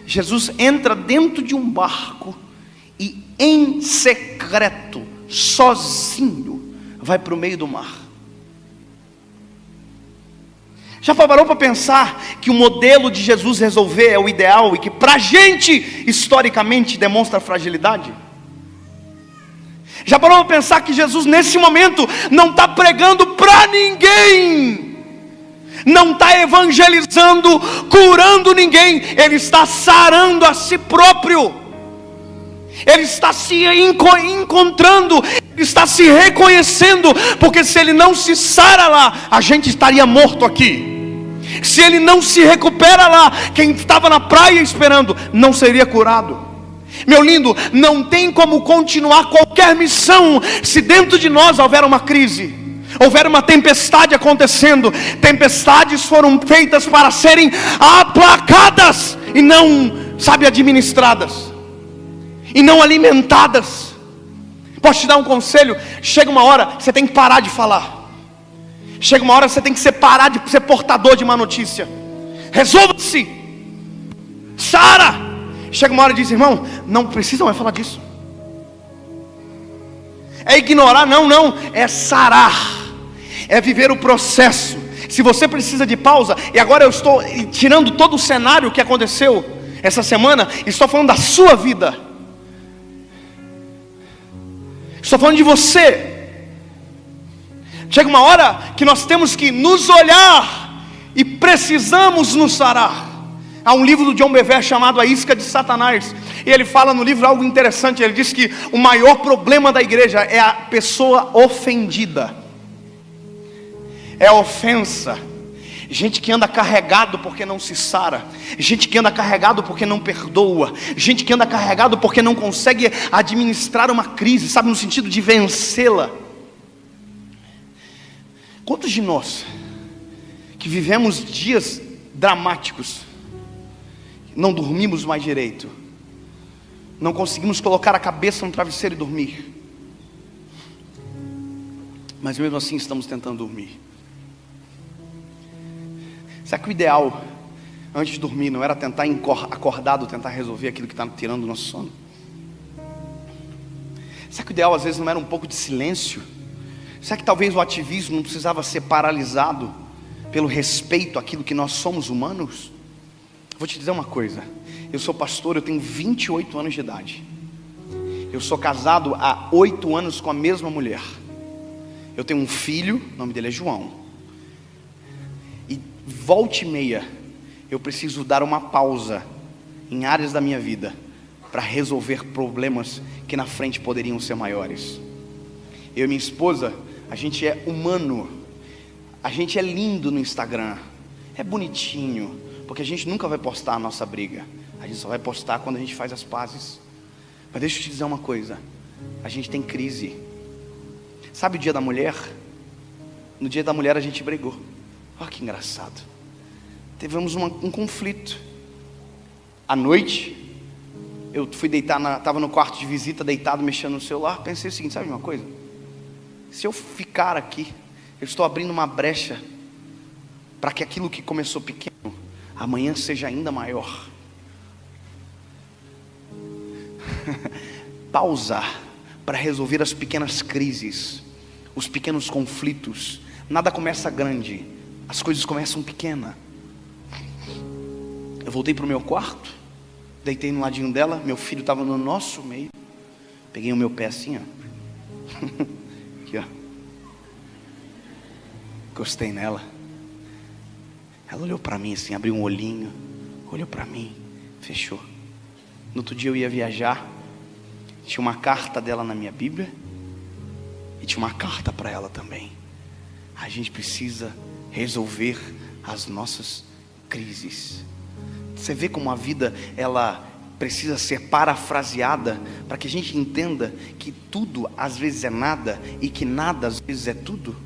Jesus entra dentro de um barco e em secreto, sozinho, vai para o meio do mar. Já parou para pensar que o modelo de Jesus resolver é o ideal e que para a gente, historicamente, demonstra fragilidade? Já parou para pensar que Jesus nesse momento não está pregando para ninguém, não está evangelizando, curando ninguém, Ele está sarando a si próprio, Ele está se encontrando, Ele está se reconhecendo, porque se Ele não se sara lá, a gente estaria morto aqui. Se Ele não se recupera lá, quem estava na praia esperando, não seria curado. Meu lindo, não tem como continuar qualquer missão, se dentro de nós houver uma crise, houver uma tempestade acontecendo. Tempestades foram feitas para serem aplacadas, e não, administradas, e não alimentadas. Posso te dar um conselho? Chega uma hora, você tem que parar de falar. Chega uma hora, você tem que parar de ser portador de má notícia. Resolva-se, sara. Chega uma hora e diz, irmão, não precisa mais falar disso. É ignorar? Não, é sarar, é viver o processo. Se você precisa de pausa, e agora eu estou tirando todo o cenário que aconteceu essa semana, e estou falando da sua vida, estou falando de você. Chega uma hora que nós temos que nos olhar e precisamos nos sarar. Há um livro do John Bevere chamado A Isca de Satanás, e ele fala no livro algo interessante. Ele diz que o maior problema da igreja é a pessoa ofendida, é a ofensa. Gente que anda carregado porque não se sara, gente que anda carregado porque não perdoa, gente que anda carregado porque não consegue administrar uma crise, no sentido de vencê-la. Quantos de nós que vivemos dias dramáticos, não dormimos mais direito, não conseguimos colocar a cabeça no travesseiro e dormir, mas mesmo assim estamos tentando dormir? Será que o ideal antes de dormir, não era tentar acordado, tentar resolver aquilo que está tirando o nosso sono. Será que o ideal às vezes não era um pouco de silêncio? Será que talvez o ativismo não precisava ser paralisado pelo respeito àquilo que nós somos humanos? Vou te dizer uma coisa, eu sou pastor, eu tenho 28 anos de idade. Eu sou casado há 8 anos com a mesma mulher. Eu tenho um filho, o nome dele é João. E volta e meia, eu preciso dar uma pausa em áreas da minha vida para resolver problemas que na frente poderiam ser maiores. Eu e minha esposa, a gente é humano. A gente é lindo no Instagram, é bonitinho, porque a gente nunca vai postar a nossa briga. A gente só vai postar quando a gente faz as pazes. Mas deixa eu te dizer uma coisa, a gente tem crise. Sabe o dia da mulher? No dia da mulher a gente brigou. Olha que engraçado. Tivemos um conflito. À noite, eu fui deitar, estava no quarto de visita, deitado, mexendo no celular. Pensei o seguinte, sabe uma coisa? Se eu ficar aqui, eu estou abrindo uma brecha para que aquilo que começou pequeno, amanhã seja ainda maior. Pausar para resolver as pequenas crises, os pequenos conflitos. Nada começa grande, as coisas começam pequena. Eu voltei para o meu quarto, deitei no ladinho dela, meu filho estava no nosso meio. Peguei o meu pé assim, ó. Aqui, ó. Encostei nela. Ela olhou para mim assim, abriu um olhinho, olhou para mim, fechou. No outro dia eu ia viajar, tinha uma carta dela na minha Bíblia e tinha uma carta para ela também. A gente precisa resolver as nossas crises. Você vê como a vida, ela precisa ser parafraseada para que a gente entenda que tudo às vezes é nada e que nada às vezes é tudo.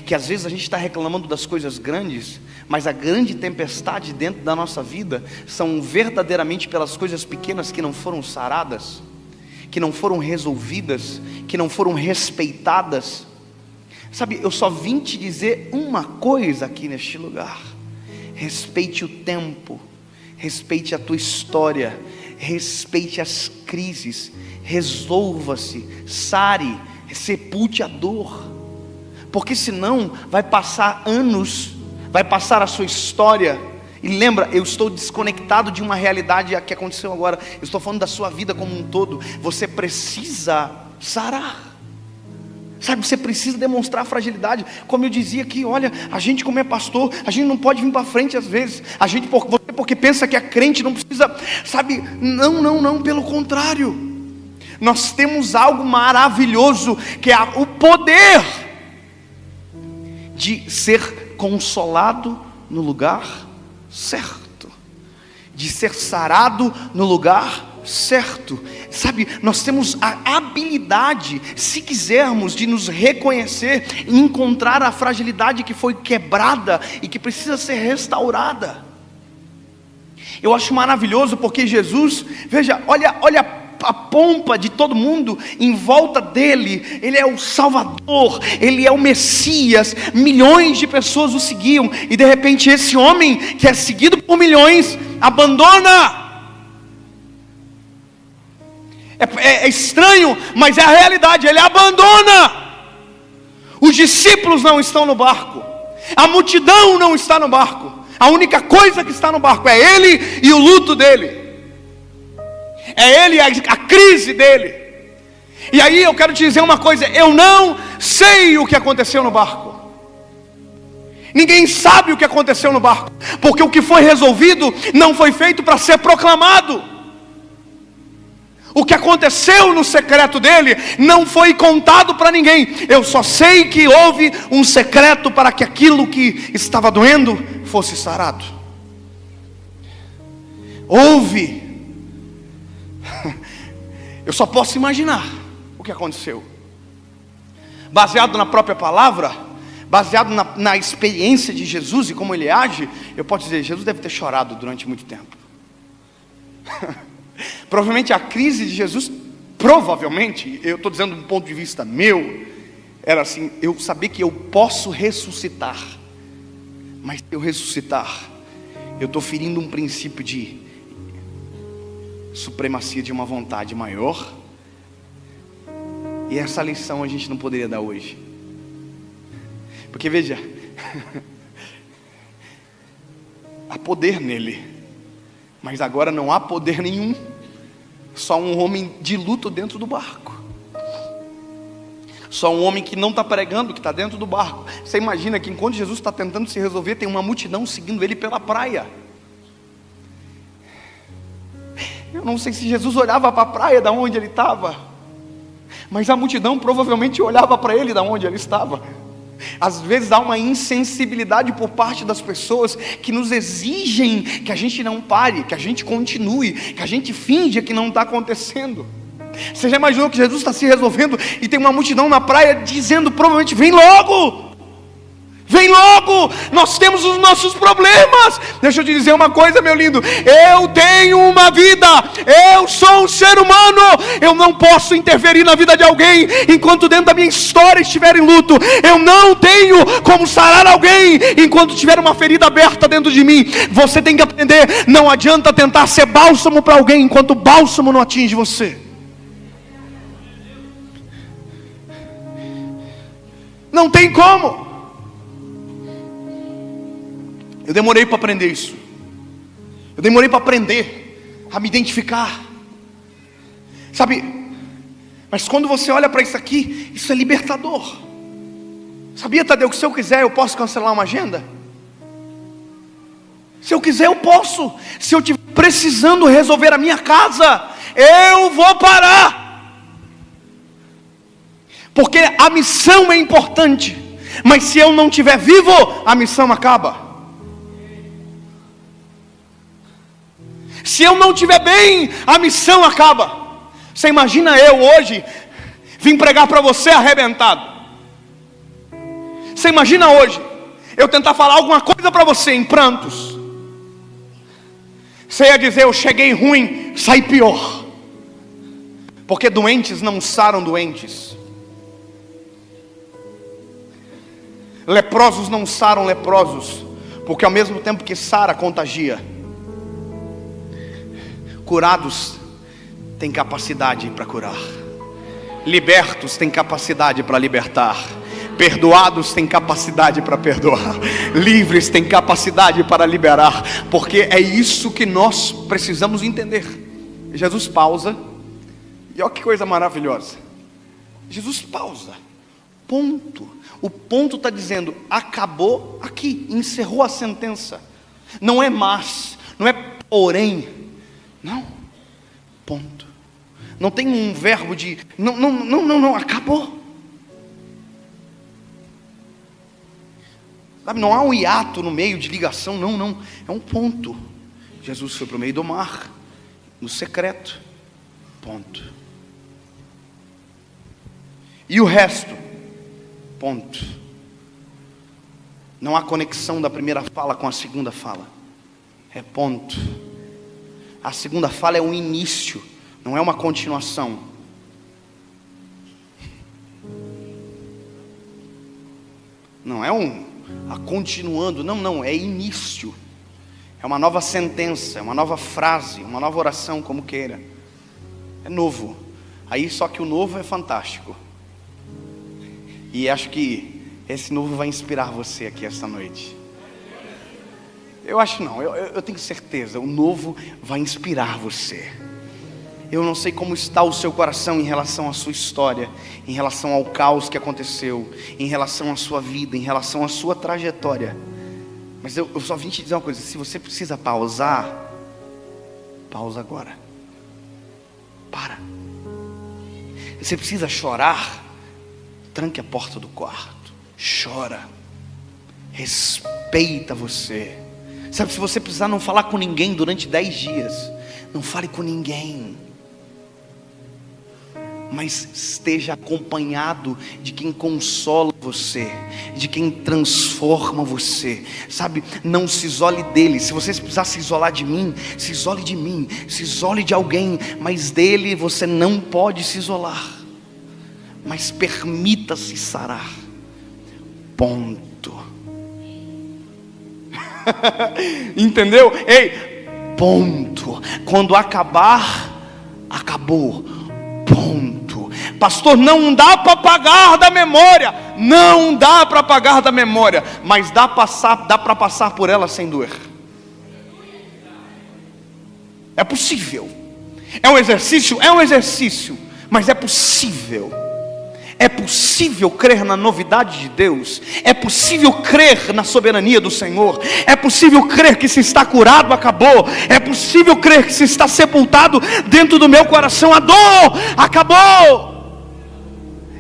Que às vezes a gente está reclamando das coisas grandes, mas a grande tempestade dentro da nossa vida são verdadeiramente pelas coisas pequenas que não foram saradas, que não foram resolvidas, que não foram respeitadas. Sabe, eu só vim te dizer uma coisa aqui neste lugar: respeite o tempo, respeite a tua história, respeite as crises, resolva-se, sare, sepulte a dor. Porque senão vai passar anos, vai passar a sua história. E lembra, eu estou desconectado de uma realidade que aconteceu agora. Eu estou falando da sua vida como um todo. Você precisa sarar. Sabe, você precisa demonstrar fragilidade. Como eu dizia aqui, olha, a gente como é pastor, a gente não pode vir para frente às vezes. A gente, você porque pensa que é crente, não precisa, sabe, não, pelo contrário. Nós temos algo maravilhoso, que é o poder de ser consolado no lugar certo, de ser sarado no lugar certo. Sabe, nós temos a habilidade, se quisermos, de nos reconhecer e encontrar a fragilidade que foi quebrada e que precisa ser restaurada. Eu acho maravilhoso porque Jesus, veja, olha a pompa de todo mundo em volta dele. Ele é o Salvador, ele é o Messias. Milhões de pessoas o seguiam, e de repente esse homem que é seguido por milhões abandona. É estranho, mas é a realidade. Ele abandona. Os discípulos não estão no barco, a multidão não está no barco. A única coisa que está no barco é ele e o luto dele. É ele, a crise dele. E aí eu quero te dizer uma coisa: eu não sei o que aconteceu no barco. Ninguém sabe o que aconteceu no barco, porque o que foi resolvido não foi feito para ser proclamado. O que aconteceu no secreto dele não foi contado para ninguém. Eu só sei que houve um secreto para que aquilo que estava doendo fosse sarado. Houve. Eu só posso imaginar o que aconteceu. Baseado na própria palavra, baseado na experiência de Jesus e como ele age, eu posso dizer, Jesus deve ter chorado durante muito tempo. Provavelmente a crise de Jesus, provavelmente, eu estou dizendo do ponto de vista meu, era assim: eu saber que eu posso ressuscitar. Mas se eu ressuscitar, eu estou ferindo um princípio de supremacia de uma vontade maior. E essa lição a gente não poderia dar hoje. Porque veja, há poder nele, mas agora não há poder nenhum. Só um homem de luto dentro do barco. Só um homem que não está pregando, que está dentro do barco. Você imagina que enquanto Jesus está tentando se resolver, tem uma multidão seguindo ele pela praia. Eu não sei se Jesus olhava para a praia da onde ele estava, mas a multidão provavelmente olhava para ele da onde ele estava. Às vezes há uma insensibilidade por parte das pessoas que nos exigem que a gente não pare, que a gente continue, que a gente finja que não está acontecendo. Você já imaginou que Jesus está se resolvendo e tem uma multidão na praia dizendo provavelmente: vem logo, vem logo, nós temos os nossos problemas. Deixa eu te dizer uma coisa, meu lindo, eu tenho uma vida, eu sou um ser humano, eu não posso interferir na vida de alguém enquanto dentro da minha história estiver em luto. Eu não tenho como sarar alguém enquanto tiver uma ferida aberta dentro de mim. Você tem que aprender, não adianta tentar ser bálsamo para alguém enquanto o bálsamo não atinge você. Não tem como. Eu demorei para aprender isso. Eu demorei para aprender a me identificar. Sabe? Mas quando você olha para isso aqui, isso é libertador. Sabia, Tadeu, que se eu quiser eu posso cancelar uma agenda? Se eu quiser eu posso. Se eu estiver precisando resolver a minha casa, eu vou parar. Porque a missão é importante. Mas se eu não estiver vivo, a missão acaba. Se eu não estiver bem, a missão acaba. Você imagina eu hoje vim pregar para você arrebentado. Você imagina hoje eu tentar falar alguma coisa para você em prantos. Você ia dizer: eu cheguei ruim, saí pior. Porque doentes não saram doentes. Leprosos não saram leprosos, porque ao mesmo tempo que sara, contagia. Curados têm capacidade para curar. Libertos têm capacidade para libertar. Perdoados têm capacidade para perdoar. Livres têm capacidade para liberar. Porque é isso que nós precisamos entender. Jesus pausa. E olha que coisa maravilhosa. Jesus pausa. Ponto. O ponto está dizendo: acabou aqui, encerrou a sentença. Não é mas, não é porém. Não. Ponto. Não tem um verbo de não, acabou. Sabe, não há um hiato no meio de ligação, não. É um ponto. Jesus foi para o meio do mar, no secreto. Ponto. E o resto? Ponto. Não há conexão da primeira fala com a segunda fala. É ponto. A segunda fala é um início, não é uma continuação. Não é continuando, não, é início. É uma nova sentença, é uma nova frase, uma nova oração, como queira. É novo. Aí só que o novo é fantástico. E acho que esse novo vai inspirar você aqui esta noite. Eu acho não, eu tenho certeza, o novo vai inspirar você. Eu não sei como está o seu coração em relação à sua história, em relação ao caos que aconteceu, em relação à sua vida, em relação à sua trajetória. Mas eu só vim te dizer uma coisa: se você precisa pausar, pausa agora. Para. Se você precisa chorar, tranque a porta do quarto, chora, respeita você. Sabe, se você precisar não falar com ninguém durante 10 dias, não fale com ninguém. Mas esteja acompanhado de quem consola você, de quem transforma você. Sabe, não se isole dele. Se você precisar se isolar de mim, se isole de mim, se isole de alguém, mas dele você não pode se isolar. Mas permita-se sarar. Ponto. Entendeu? Ei, ponto. Quando acabar, acabou. Ponto. Pastor, não dá para apagar da memória. Não dá para apagar da memória, mas dá para passar por ela sem doer. É possível. É um exercício, mas é possível. É possível crer na novidade de Deus. É possível crer na soberania do Senhor. É possível crer que se está curado, acabou. É possível crer que se está sepultado dentro do meu coração, a dor acabou.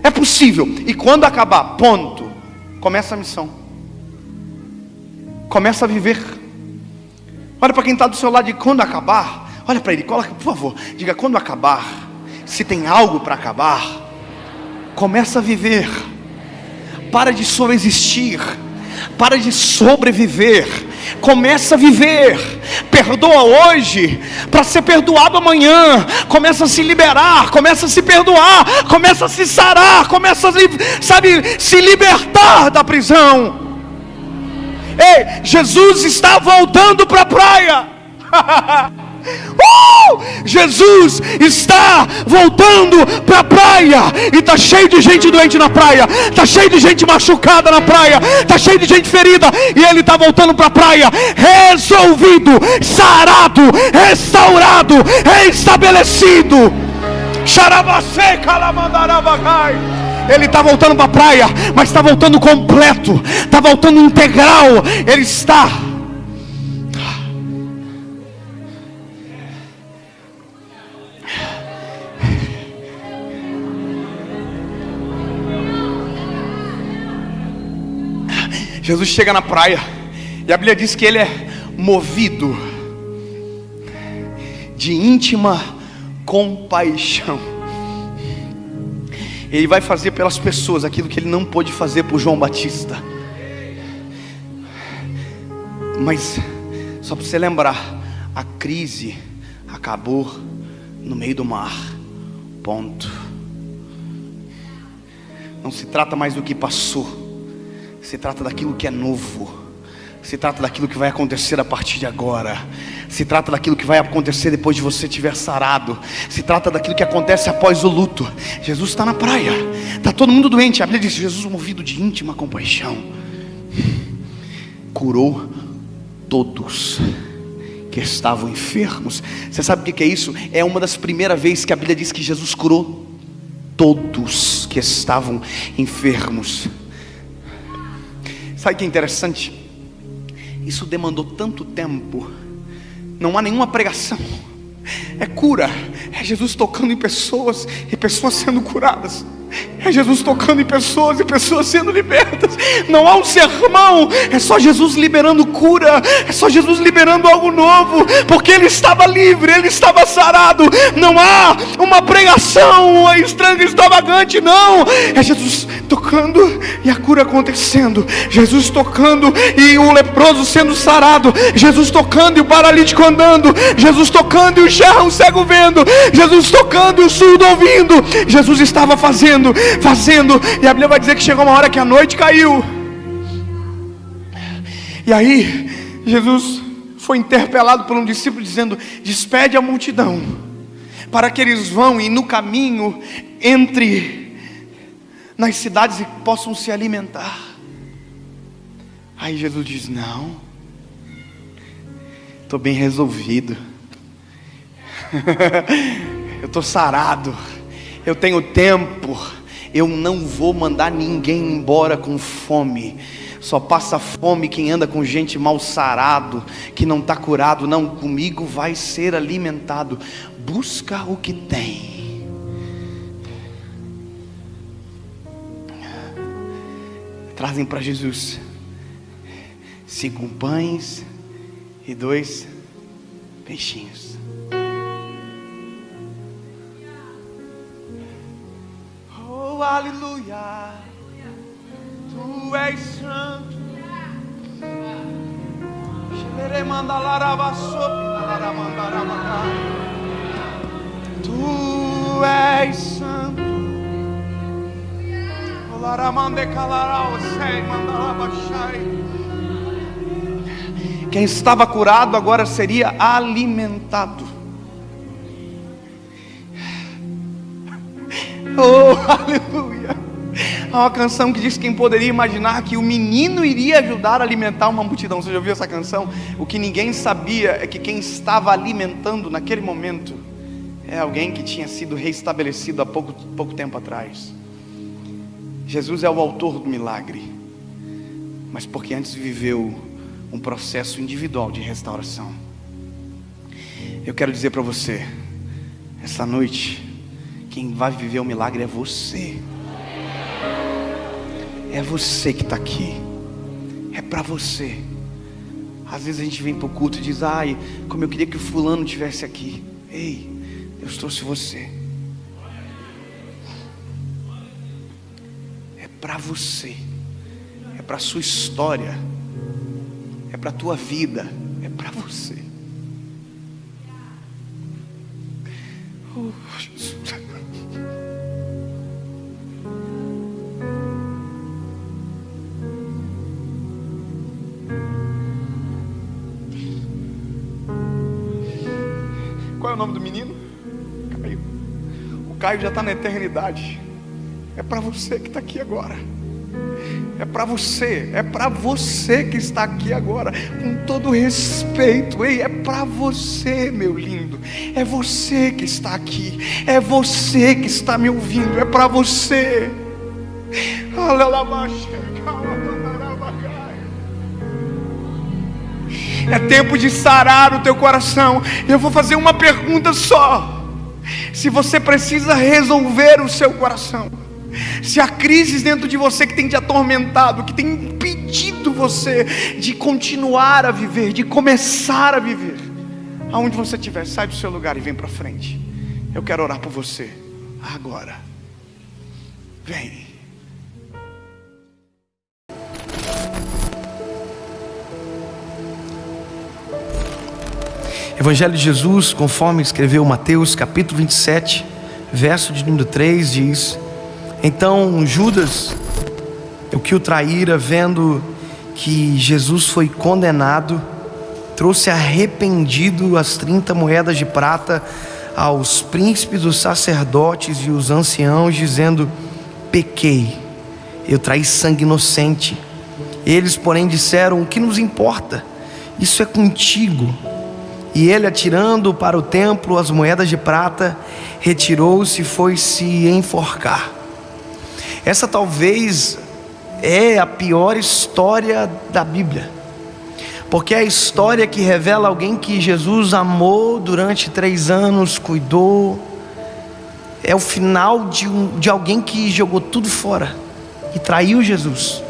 É possível. E quando acabar, ponto, começa a missão. Começa a viver. Olha para quem está do seu lado e quando acabar, olha para ele, coloca, por favor, diga: quando acabar, se tem algo para acabar, começa a viver. Para de subsistir, para de sobreviver, começa a viver. Perdoa hoje, para ser perdoado amanhã. Começa a se liberar, começa a se perdoar, começa a se sarar, começa a, se libertar da prisão. Ei, Jesus está voltando para a praia. Jesus está voltando para a praia. E está cheio de gente doente na praia. Está cheio de gente machucada na praia. Está cheio de gente ferida. E Ele está voltando para a praia, resolvido, sarado, restaurado, restabelecido. Ele está voltando para a praia, mas está voltando completo, está voltando integral. Ele está. Jesus chega na praia, e a Bíblia diz que Ele é movido de íntima compaixão. Ele vai fazer pelas pessoas aquilo que Ele não pôde fazer por João Batista. Mas, só para você lembrar, a crise acabou no meio do mar. Ponto. Não se trata mais do que passou. Se trata daquilo que é novo. Se trata daquilo que vai acontecer a partir de agora. Se trata daquilo que vai acontecer depois de você tiver sarado. Se trata daquilo que acontece após o luto. Jesus está na praia, está todo mundo doente. A Bíblia diz: Jesus, movido de íntima compaixão, curou todos que estavam enfermos. Você sabe o que é isso? É uma das primeiras vezes que a Bíblia diz que Jesus curou todos que estavam enfermos. Sabe o que é interessante? Isso demandou tanto tempo. Não há nenhuma pregação. É cura. É Jesus tocando em pessoas e pessoas sendo curadas. É Jesus tocando em pessoas e pessoas sendo libertas. Não há um sermão. É só Jesus liberando cura. É só Jesus liberando algo novo. Porque Ele estava livre, Ele estava sarado. Não há uma pregação estranha, extravagante. Não. É Jesus tocando e a cura acontecendo. Jesus tocando e o leproso sendo sarado. Jesus tocando e o paralítico andando. Jesus tocando e o cego vendo. Jesus tocando e o surdo ouvindo. Jesus estava fazendo. E a Bíblia vai dizer que chegou uma hora que a noite caiu. E aí Jesus foi interpelado por um discípulo dizendo: despede a multidão, para que eles vão e no caminho entre nas cidades e possam se alimentar. Aí Jesus diz: não, estou bem resolvido. Eu estou sarado. Eu tenho tempo. Eu não vou mandar ninguém embora com fome. Só passa fome quem anda com gente mal sarado, que não está curado. Não, comigo vai ser alimentado. Busca o que tem. Trazem para Jesus 5 pães e 2 peixinhos. Oh, aleluia, Tu és santo. Tu és santo. Quem estava curado agora seria alimentado. Oh, aleluia! Há uma canção que diz: quem poderia imaginar que o menino iria ajudar a alimentar uma multidão? Você já ouviu essa canção? O que ninguém sabia é que quem estava alimentando naquele momento é alguém que tinha sido reestabelecido há pouco tempo atrás. Jesus é o autor do milagre, mas porque antes viveu um processo individual de restauração. Eu quero dizer para você, essa noite, quem vai viver o milagre é você. É você que está aqui. É para você. Às vezes a gente vem para o culto e diz: ai, como eu queria que o fulano estivesse aqui. Ei, Deus trouxe você. É para você. É para a sua história. É para a tua vida. É para você. Oh, Jesus. Qual é o nome do menino? Caio. O Caio já está na eternidade. É para você que está aqui agora. É para você que está aqui agora, com todo respeito. Ei, é para você, meu lindo. É você que está aqui. É você que está me ouvindo. É para você. É tempo de sarar o teu coração. Eu vou fazer uma pergunta só. Se você precisa resolver o seu coração, se há crises dentro de você que tem te atormentado, que tem impedido você de continuar a viver, de começar a viver, aonde você estiver, sai do seu lugar e vem para frente. Eu quero orar por você agora. Vem. Evangelho de Jesus, conforme escreveu Mateus capítulo 27, verso de número 3, diz: então Judas, o que o traíra, vendo que Jesus foi condenado, trouxe arrependido as 30 moedas de prata aos príncipes, os sacerdotes e os anciãos, dizendo: pequei, eu traí sangue inocente. Eles, porém, disseram: o que nos importa? Isso é contigo. E ele, atirando para o templo as moedas de prata, retirou-se e foi se enforcar. Essa talvez é a pior história da Bíblia, porque é a história que revela alguém que Jesus amou durante 3 anos, cuidou. É o final de alguém que jogou tudo fora e traiu Jesus.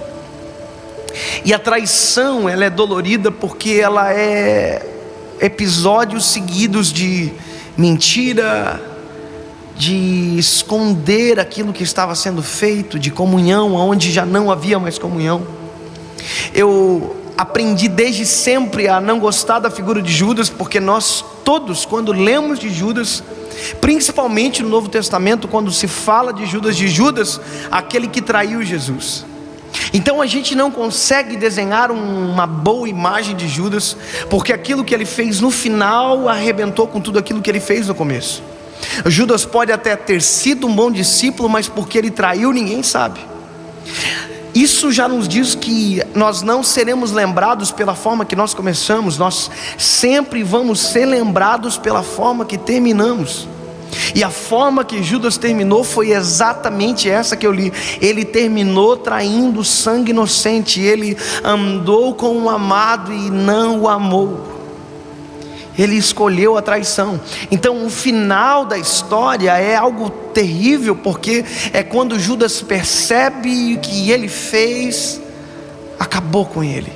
E a traição, ela é dolorida porque ela é episódios seguidos de mentira, de esconder aquilo que estava sendo feito, de comunhão onde já não havia mais comunhão. Eu aprendi desde sempre a não gostar da figura de Judas, porque nós todos, quando lemos de Judas, principalmente no Novo Testamento, quando se fala de Judas, aquele que traiu Jesus. Então a gente não consegue desenhar uma boa imagem de Judas, porque aquilo que ele fez no final arrebentou com tudo aquilo que ele fez no começo. Judas pode até ter sido um bom discípulo, mas porque ele traiu, ninguém sabe. Isso já nos diz que nós não seremos lembrados pela forma que nós começamos, nós sempre vamos ser lembrados pela forma que terminamos. E a forma que Judas terminou foi exatamente essa que eu li. Ele terminou traindo sangue inocente. Ele andou com um amado e não o amou. Ele escolheu a traição. Então o final da história é algo terrível, porque é quando Judas percebe que ele fez, acabou com ele.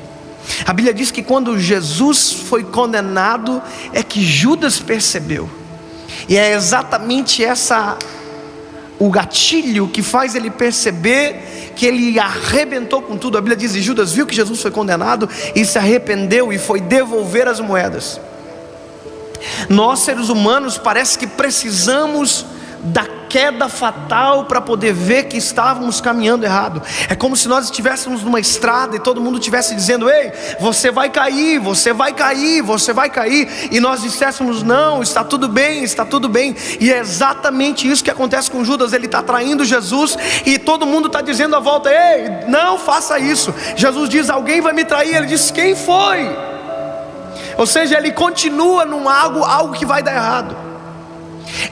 A Bíblia diz que quando Jesus foi condenado, é que Judas percebeu. E é exatamente o gatilho que faz ele perceber que ele arrebentou com tudo. A Bíblia diz: e Judas viu que Jesus foi condenado e se arrependeu e foi devolver as moedas. Nós, seres humanos, parece que precisamos da queda fatal para poder ver que estávamos caminhando errado. É como se nós estivéssemos numa estrada e todo mundo estivesse dizendo: ei, você vai cair, você vai cair, você vai cair, e nós disséssemos: não, está tudo bem, está tudo bem. E é exatamente isso que acontece com Judas. Ele está traindo Jesus e todo mundo está dizendo à volta: ei, não faça isso. Jesus diz: alguém vai me trair. Ele diz: quem foi? Ou seja, ele continua num algo que vai dar errado.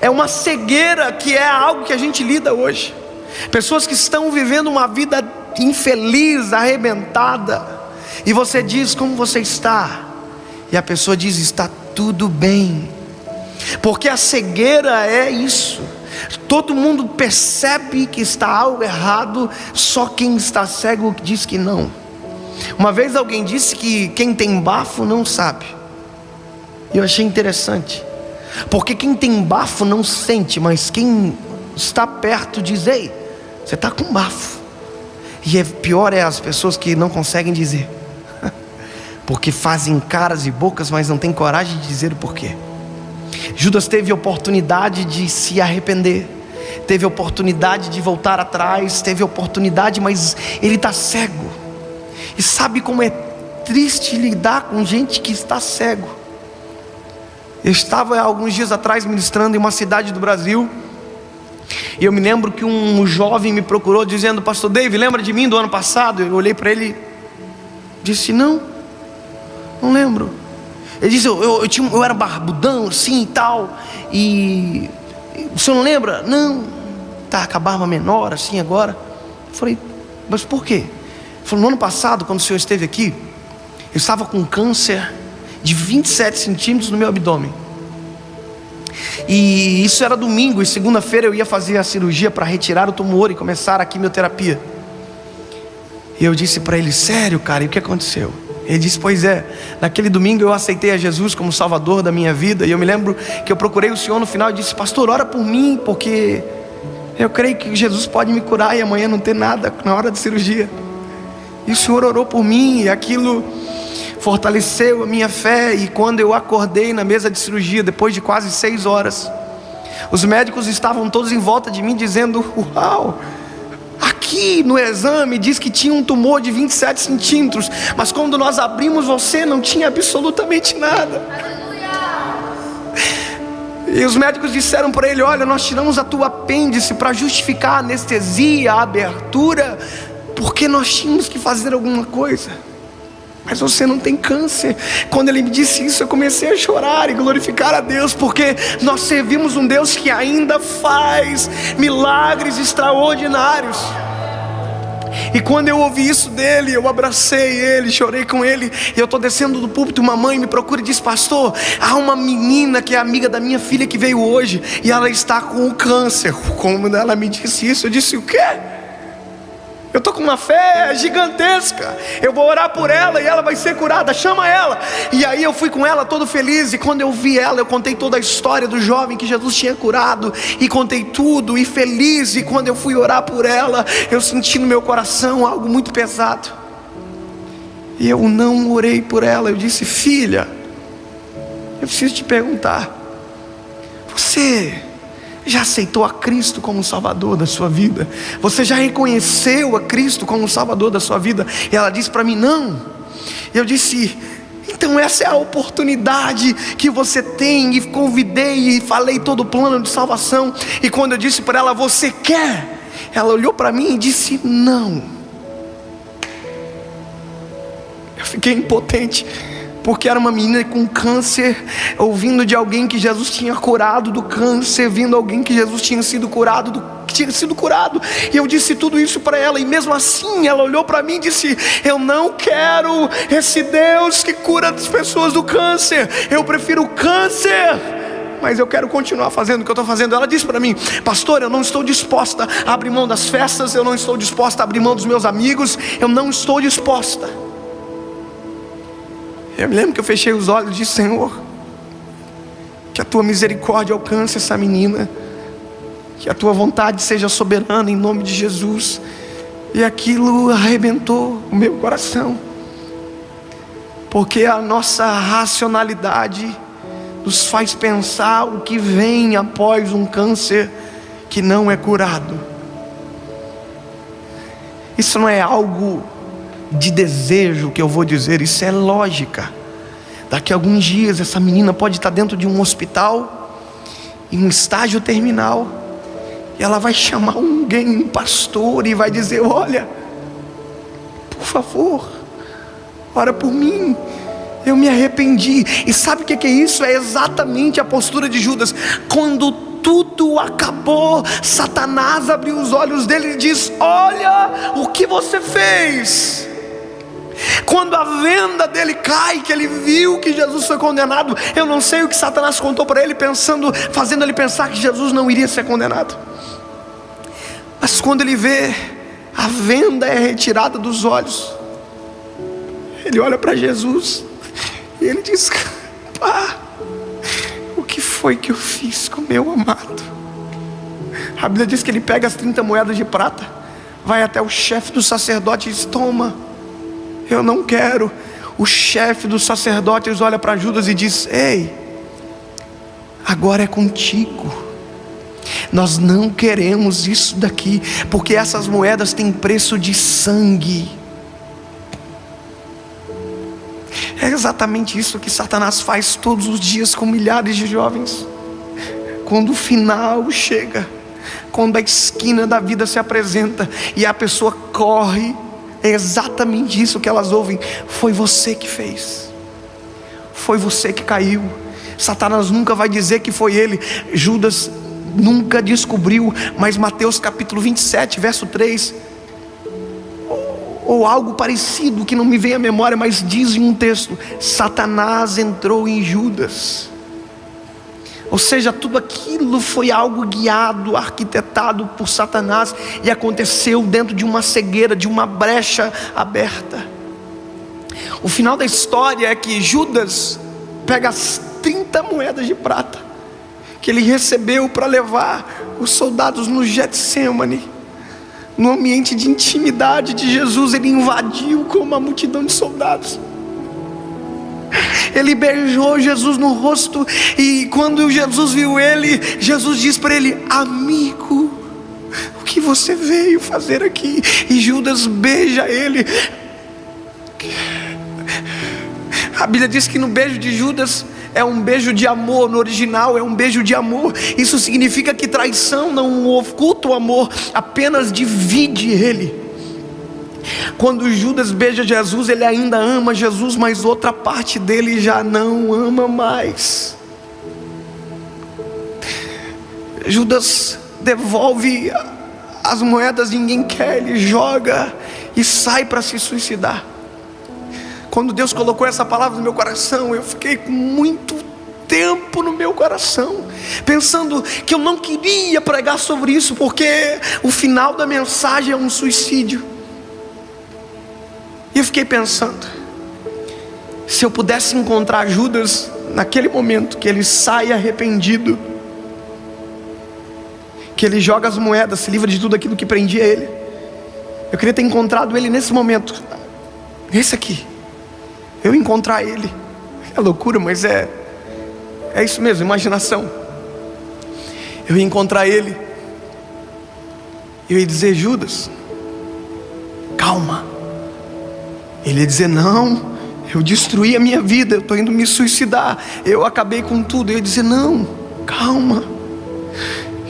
É uma cegueira que é algo que a gente lida hoje. Pessoas que estão vivendo uma vida infeliz, arrebentada, e você diz: como você está? E a pessoa diz: está tudo bem. Porque a cegueira é isso. Todo mundo percebe que está algo errado, só quem está cego diz que não. Uma vez alguém disse que quem tem bafo não sabe. Eu achei interessante, porque quem tem bafo não sente, mas quem está perto diz: ei, você está com bafo. E pior é as pessoas que não conseguem dizer, porque fazem caras e bocas, mas não tem coragem de dizer o porquê. Judas teve a oportunidade de se arrepender, teve a oportunidade de voltar atrás, teve a oportunidade, mas ele está cego. E sabe como é triste lidar com gente que está cego? Eu estava alguns dias atrás ministrando em uma cidade do Brasil, e eu me lembro que um jovem me procurou dizendo: pastor Dave, lembra de mim do ano passado? Eu olhei para ele e disse: não lembro. Ele disse: eu era barbudão assim e tal, e o senhor não lembra? Não, tá com a barba menor assim agora. Eu falei: mas por quê? Ele falou: no ano passado, quando o senhor esteve aqui, eu estava com câncer de 27 centímetros no meu abdômen, e isso era domingo, e segunda-feira eu ia fazer a cirurgia para retirar o tumor e começar a quimioterapia. E eu disse para ele: sério, cara, e o que aconteceu? Ele disse: pois é, naquele domingo eu aceitei a Jesus como Salvador da minha vida, e eu me lembro que eu procurei o senhor no final e disse: pastor, ora por mim, porque eu creio que Jesus pode me curar e amanhã não ter nada na hora da cirurgia. E o senhor orou por mim, e aquilo fortaleceu a minha fé. E quando eu acordei na mesa de cirurgia, depois de quase 6 horas, os médicos estavam todos em volta de mim dizendo: uau, aqui no exame diz que tinha um tumor de 27 centímetros, mas quando nós abrimos você não tinha absolutamente nada. E os médicos disseram para ele: olha, nós tiramos a tua apêndice para justificar a anestesia, a abertura, porque nós tínhamos que fazer alguma coisa, mas você não tem câncer. Quando ele me disse isso, eu comecei a chorar e glorificar a Deus, porque nós servimos um Deus que ainda faz milagres extraordinários. E quando eu ouvi isso dele, eu abracei ele, chorei com ele. E eu estou descendo do púlpito, uma mãe me procura e diz: pastor, há uma menina que é amiga da minha filha que veio hoje, e ela está com o câncer. Como ela me disse isso, eu disse: o quê? Eu estou com uma fé gigantesca, eu vou orar por ela e ela vai ser curada, chama ela. E aí eu fui com ela todo feliz, e quando eu vi ela, eu contei toda a história do jovem que Jesus tinha curado, e contei tudo, e feliz. E quando eu fui orar por ela, eu senti no meu coração algo muito pesado, e eu não orei por ela. Eu disse: filha, eu preciso te perguntar, você já aceitou a Cristo como Salvador da sua vida? Você já reconheceu a Cristo como Salvador da sua vida? E ela disse para mim: não. E eu disse: então essa é a oportunidade que você tem. E convidei e falei todo o plano de salvação. E quando eu disse para ela: você quer? Ela olhou para mim e disse: não. Eu fiquei impotente, porque era uma menina com câncer, ouvindo de alguém que Jesus tinha curado do câncer, vendo alguém que Jesus tinha sido curado E eu disse tudo isso para ela, e mesmo assim ela olhou para mim e disse: eu não quero esse Deus que cura as pessoas do câncer, eu prefiro o câncer, mas eu quero continuar fazendo o que eu estou fazendo. Ela disse para mim: pastor, eu não estou disposta a abrir mão das festas, eu não estou disposta a abrir mão dos meus amigos, eu não estou disposta. Eu me lembro que eu fechei os olhos e disse: Senhor, que a tua misericórdia alcance essa menina, que a tua vontade seja soberana em nome de Jesus. E aquilo arrebentou o meu coração, porque a nossa racionalidade nos faz pensar o que vem após um câncer, que não é curado. Isso não é algo de desejo que eu vou dizer, isso é lógica. Daqui a alguns dias essa menina pode estar dentro de um hospital, em um estágio terminal, e ela vai chamar alguém, um pastor, e vai dizer: olha, por favor, ora por mim, eu me arrependi. E sabe o que é isso? É exatamente a postura de Judas. Quando tudo acabou, Satanás abriu os olhos dele e diz: olha o que você fez. Quando a venda dele cai, que ele viu que Jesus foi condenado, eu não sei o que Satanás contou para ele, fazendo ele pensar que Jesus não iria ser condenado. Mas quando ele vê a venda é retirada dos olhos, ele olha para Jesus e ele diz: pá, o que foi que eu fiz com meu amado? A Bíblia diz que ele pega as 30 moedas de prata, vai até o chefe do sacerdote e diz: toma, eu não quero. O chefe dos sacerdotes olha para Judas e diz: ei, agora é contigo. Nós não queremos isso daqui, porque essas moedas têm preço de sangue. É exatamente isso que Satanás faz todos os dias com milhares de jovens. Quando o final chega, quando a esquina da vida se apresenta e a pessoa corre, é exatamente isso que elas ouvem: foi você que fez, foi você que caiu. Satanás nunca vai dizer que foi ele. Judas nunca descobriu, mas Mateus capítulo 27, verso 3, ou algo parecido que não me vem à memória, mas diz em um texto: Satanás entrou em Judas. Ou seja, tudo aquilo foi algo guiado, arquitetado por Satanás, e aconteceu dentro de uma cegueira, de uma brecha aberta. O final da história é que Judas pega as 30 moedas de prata que ele recebeu para levar os soldados no Getsêmani, no ambiente de intimidade de Jesus. Ele invadiu com uma multidão de soldados. Ele beijou Jesus no rosto, e quando Jesus viu ele, Jesus diz para ele: amigo, o que você veio fazer aqui? E Judas beija ele. A Bíblia diz que no beijo de Judas é um beijo de amor, no original é um beijo de amor. Isso significa que traição não oculta o amor, apenas divide ele. Quando Judas beija Jesus, ele ainda ama Jesus, mas outra parte dele já não ama mais. Judas devolve as moedas, ninguém quer, ele joga e sai para se suicidar. Quando Deus colocou essa palavra no meu coração, eu fiquei com muito tempo no meu coração, pensando que eu não queria pregar sobre isso, porque o final da mensagem é um suicídio. E eu fiquei pensando, se eu pudesse encontrar Judas naquele momento que ele sai arrependido, que ele joga as moedas, se livra de tudo aquilo que prendia ele, eu queria ter encontrado ele nesse momento, esse aqui. Eu encontrar ele, é loucura, mas é isso mesmo, imaginação. Eu ia encontrar ele, eu ia dizer: Judas, calma. Ele ia dizer: não, eu destruí a minha vida, eu estou indo me suicidar, eu acabei com tudo. Eu ia dizer: não, calma.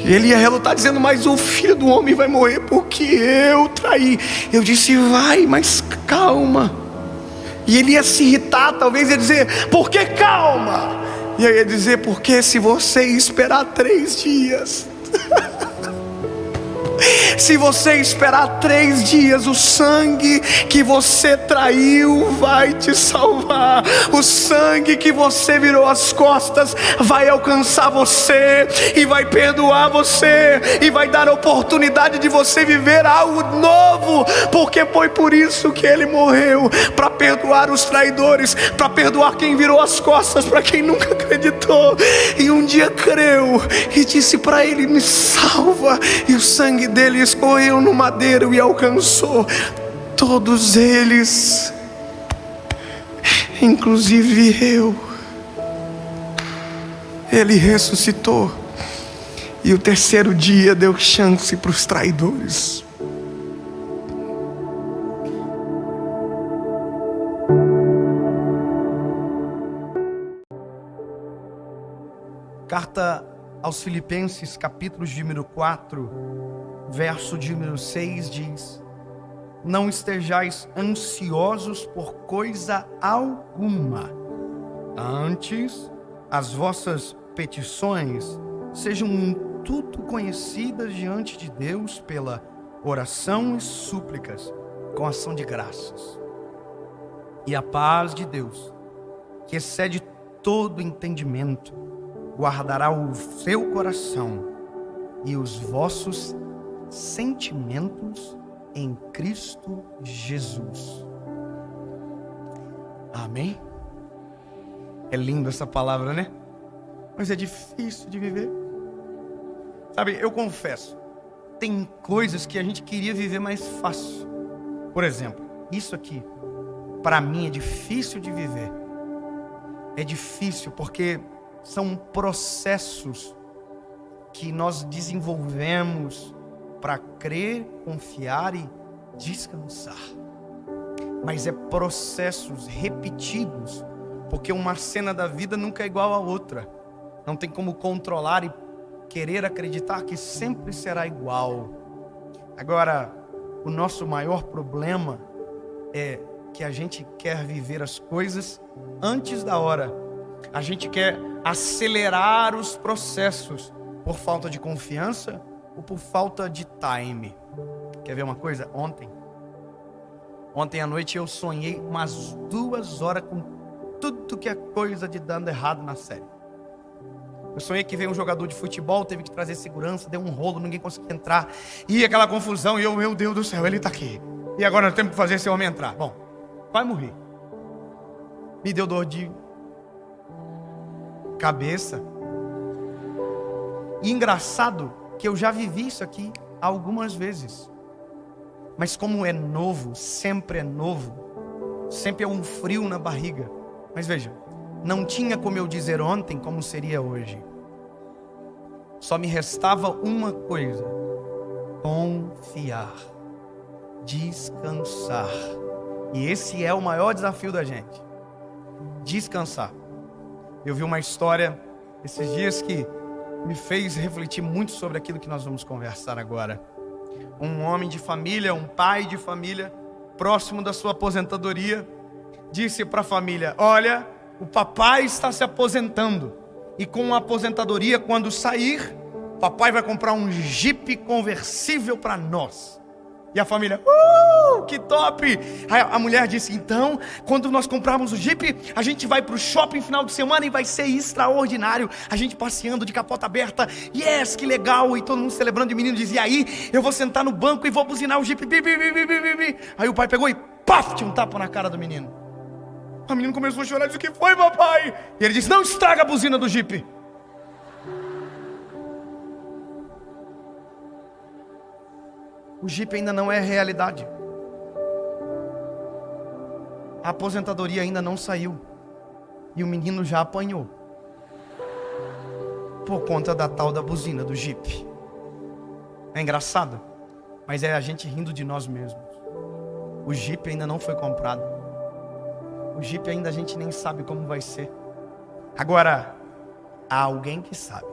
E ele ia relutar dizendo: mas o filho do homem vai morrer porque eu traí. Eu disse: vai, mas calma. E ele ia se irritar, talvez ia dizer: por que calma? E eu ia dizer: porque se você esperar 3 dias se você esperar 3 dias, o sangue que você traiu vai te salvar. O sangue que você virou as costas vai alcançar você e vai perdoar você, e vai dar a oportunidade de você viver algo novo, porque foi por isso que ele morreu, para perdoar os traidores, para perdoar quem virou as costas para quem nunca acreditou e um dia creu e disse para ele: me salva. E o sangue dele escorreu no madeiro e alcançou todos eles, inclusive eu. Ele ressuscitou E o terceiro dia deu chance para os traidores. Carta aos Filipenses, capítulo de número 4, verso de número 6 diz: não estejais ansiosos por coisa alguma, antes as vossas petições sejam em tudo conhecidas diante de Deus pela oração e súplicas, com ação de graças. E a paz de Deus, que excede todo entendimento, guardará o seu coração e os vossos sentimentos em Cristo Jesus. Amém? É lindo essa palavra, né? Mas é difícil de viver. Sabe, eu confesso, tem coisas que a gente queria viver mais fácil. Por exemplo, isso aqui, para mim é difícil de viver. É difícil porque são processos que nós desenvolvemos para crer, confiar e descansar. Mas é processos repetidos, porque uma cena da vida nunca é igual a outra. Não tem como controlar e querer acreditar que sempre será igual. Agora, o nosso maior problema é que a gente quer viver as coisas antes da hora. A gente quer acelerar os processos por falta de confiança ou por falta de time. Quer ver uma coisa? Ontem à noite eu sonhei umas 2 horas com tudo que é coisa de dando errado na série. Eu sonhei que veio um jogador de futebol, teve que trazer segurança, deu um rolo, ninguém conseguia entrar. E aquela confusão, e eu, meu Deus do céu, ele está aqui. E agora nós temos que fazer esse homem entrar. Bom, vai morrer. Me deu dor de cabeça. E engraçado que eu já vivi isso aqui algumas vezes. Mas como é novo, sempre é um frio na barriga. Mas veja, não tinha como eu dizer ontem como seria hoje. Só me restava uma coisa: confiar, descansar. E esse é o maior desafio da gente: descansar. Eu vi uma história esses dias que me fez refletir muito sobre aquilo que nós vamos conversar agora. Um homem de família, um pai de família, próximo da sua aposentadoria, disse para a família: olha, o papai está se aposentando, e com a aposentadoria, quando sair, papai vai comprar um Jeep conversível para nós. E a família: que top! Aí a mulher disse: então, quando nós comprarmos o Jeep, a gente vai para o shopping final de semana e vai ser extraordinário. A gente passeando de capota aberta. Yes, que legal! E todo mundo celebrando. E o menino dizia: aí eu vou sentar no banco e vou buzinar o Jeep. Bi, bi, bi, bi, bi, bi. Aí o pai pegou e paf, tinha um tapa na cara do menino. O menino começou a chorar e disse: o que foi, papai? E ele disse: não estraga a buzina do Jeep. O Jeep ainda não é realidade. A aposentadoria ainda não saiu. E o menino já apanhou por conta da tal da buzina do Jeep. É engraçado, mas é a gente rindo de nós mesmos. O Jeep ainda não foi comprado. O Jeep ainda a gente nem sabe como vai ser. Agora, há alguém que sabe.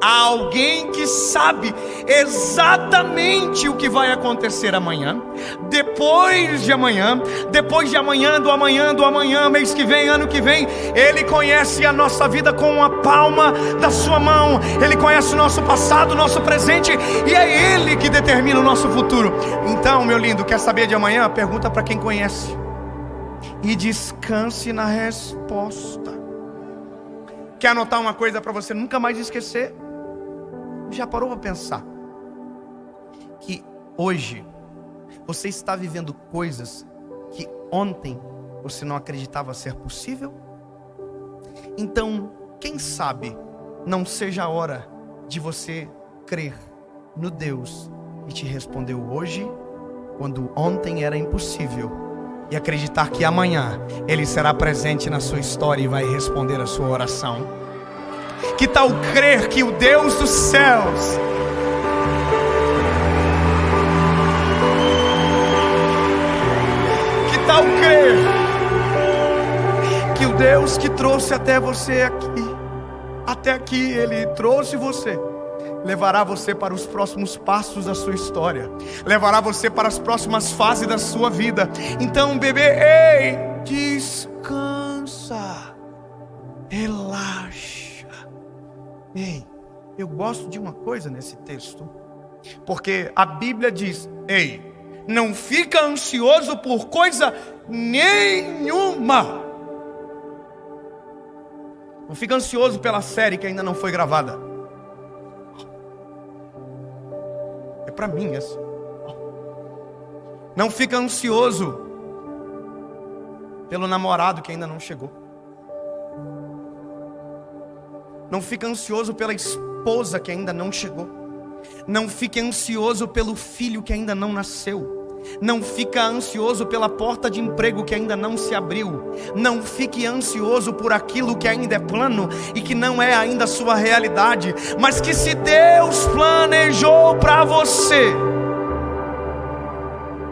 Há alguém que sabe exatamente o que vai acontecer amanhã, depois de amanhã, do amanhã, mês que vem, ano que vem. Ele conhece a nossa vida com a palma da sua mão. Ele conhece o nosso passado, o nosso presente, e é Ele que determina o nosso futuro. Então, meu lindo, quer saber de amanhã? Pergunta para quem conhece e descanse na resposta. Quer anotar uma coisa para você nunca mais esquecer? Já parou para pensar que hoje você está vivendo coisas que ontem você não acreditava ser possível? Então, quem sabe não seja a hora de você crer no Deus que te respondeu hoje, quando ontem era impossível, e acreditar que amanhã Ele será presente na sua história e vai responder a sua oração. Que tal crer que o Deus dos céus tal crer que o Deus que trouxe até você até aqui, Ele trouxe você, levará você para os próximos passos da sua história, levará você para as próximas fases da sua vida. Então, bebê, ei, descansa, relaxa. Ei, eu gosto de uma coisa nesse texto, porque a Bíblia diz: ei, não fica ansioso por coisa nenhuma. Não fica ansioso pela série que ainda não foi gravada. É para mim essa. Não fica ansioso pelo namorado que ainda não chegou. Não fica ansioso pela esposa que ainda não chegou. Não fique ansioso pelo filho que ainda não nasceu. Não fica ansioso pela porta de emprego que ainda não se abriu. Não fique ansioso por aquilo que ainda é plano e que não é ainda a sua realidade. Mas que se Deus planejou para você,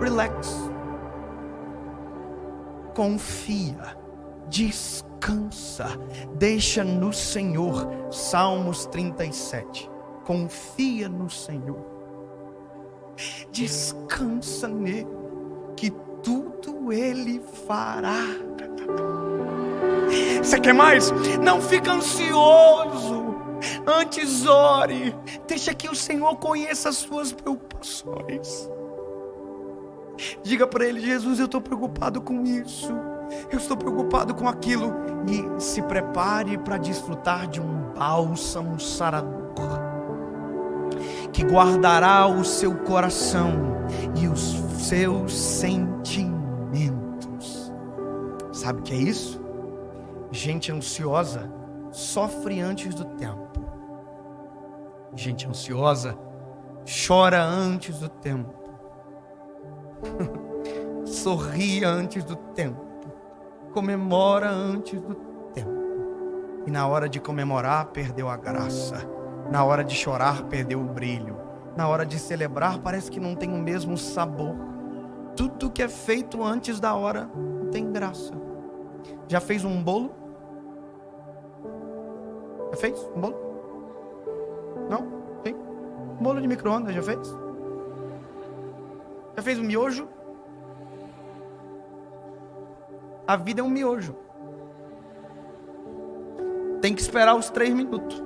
relax, confia, descansa, deixa no Senhor. Salmos 37. Confia no Senhor, descansa nele, que tudo ele fará. Você quer mais? Não fica ansioso, antes ore, deixa que o Senhor conheça as suas preocupações. Diga para ele: Jesus, eu estou preocupado com isso, eu estou preocupado com aquilo. E se prepare para desfrutar de um bálsamo sarador, que guardará o seu coração e os seus sentimentos. Sabe o que é isso? Gente ansiosa sofre antes do tempo. Gente ansiosa chora antes do tempo. Sorri antes do tempo. Comemora antes do tempo. E na hora de comemorar, perdeu a graça. Na hora de chorar, perdeu o brilho. Na hora de celebrar, parece que não tem o mesmo sabor. Tudo que é feito antes da hora não tem graça. Já fez um bolo? Já fez um bolo? Não? Sim? Um bolo de micro-ondas, já fez? Já fez um miojo? A vida é um miojo. Tem que esperar os 3 minutos.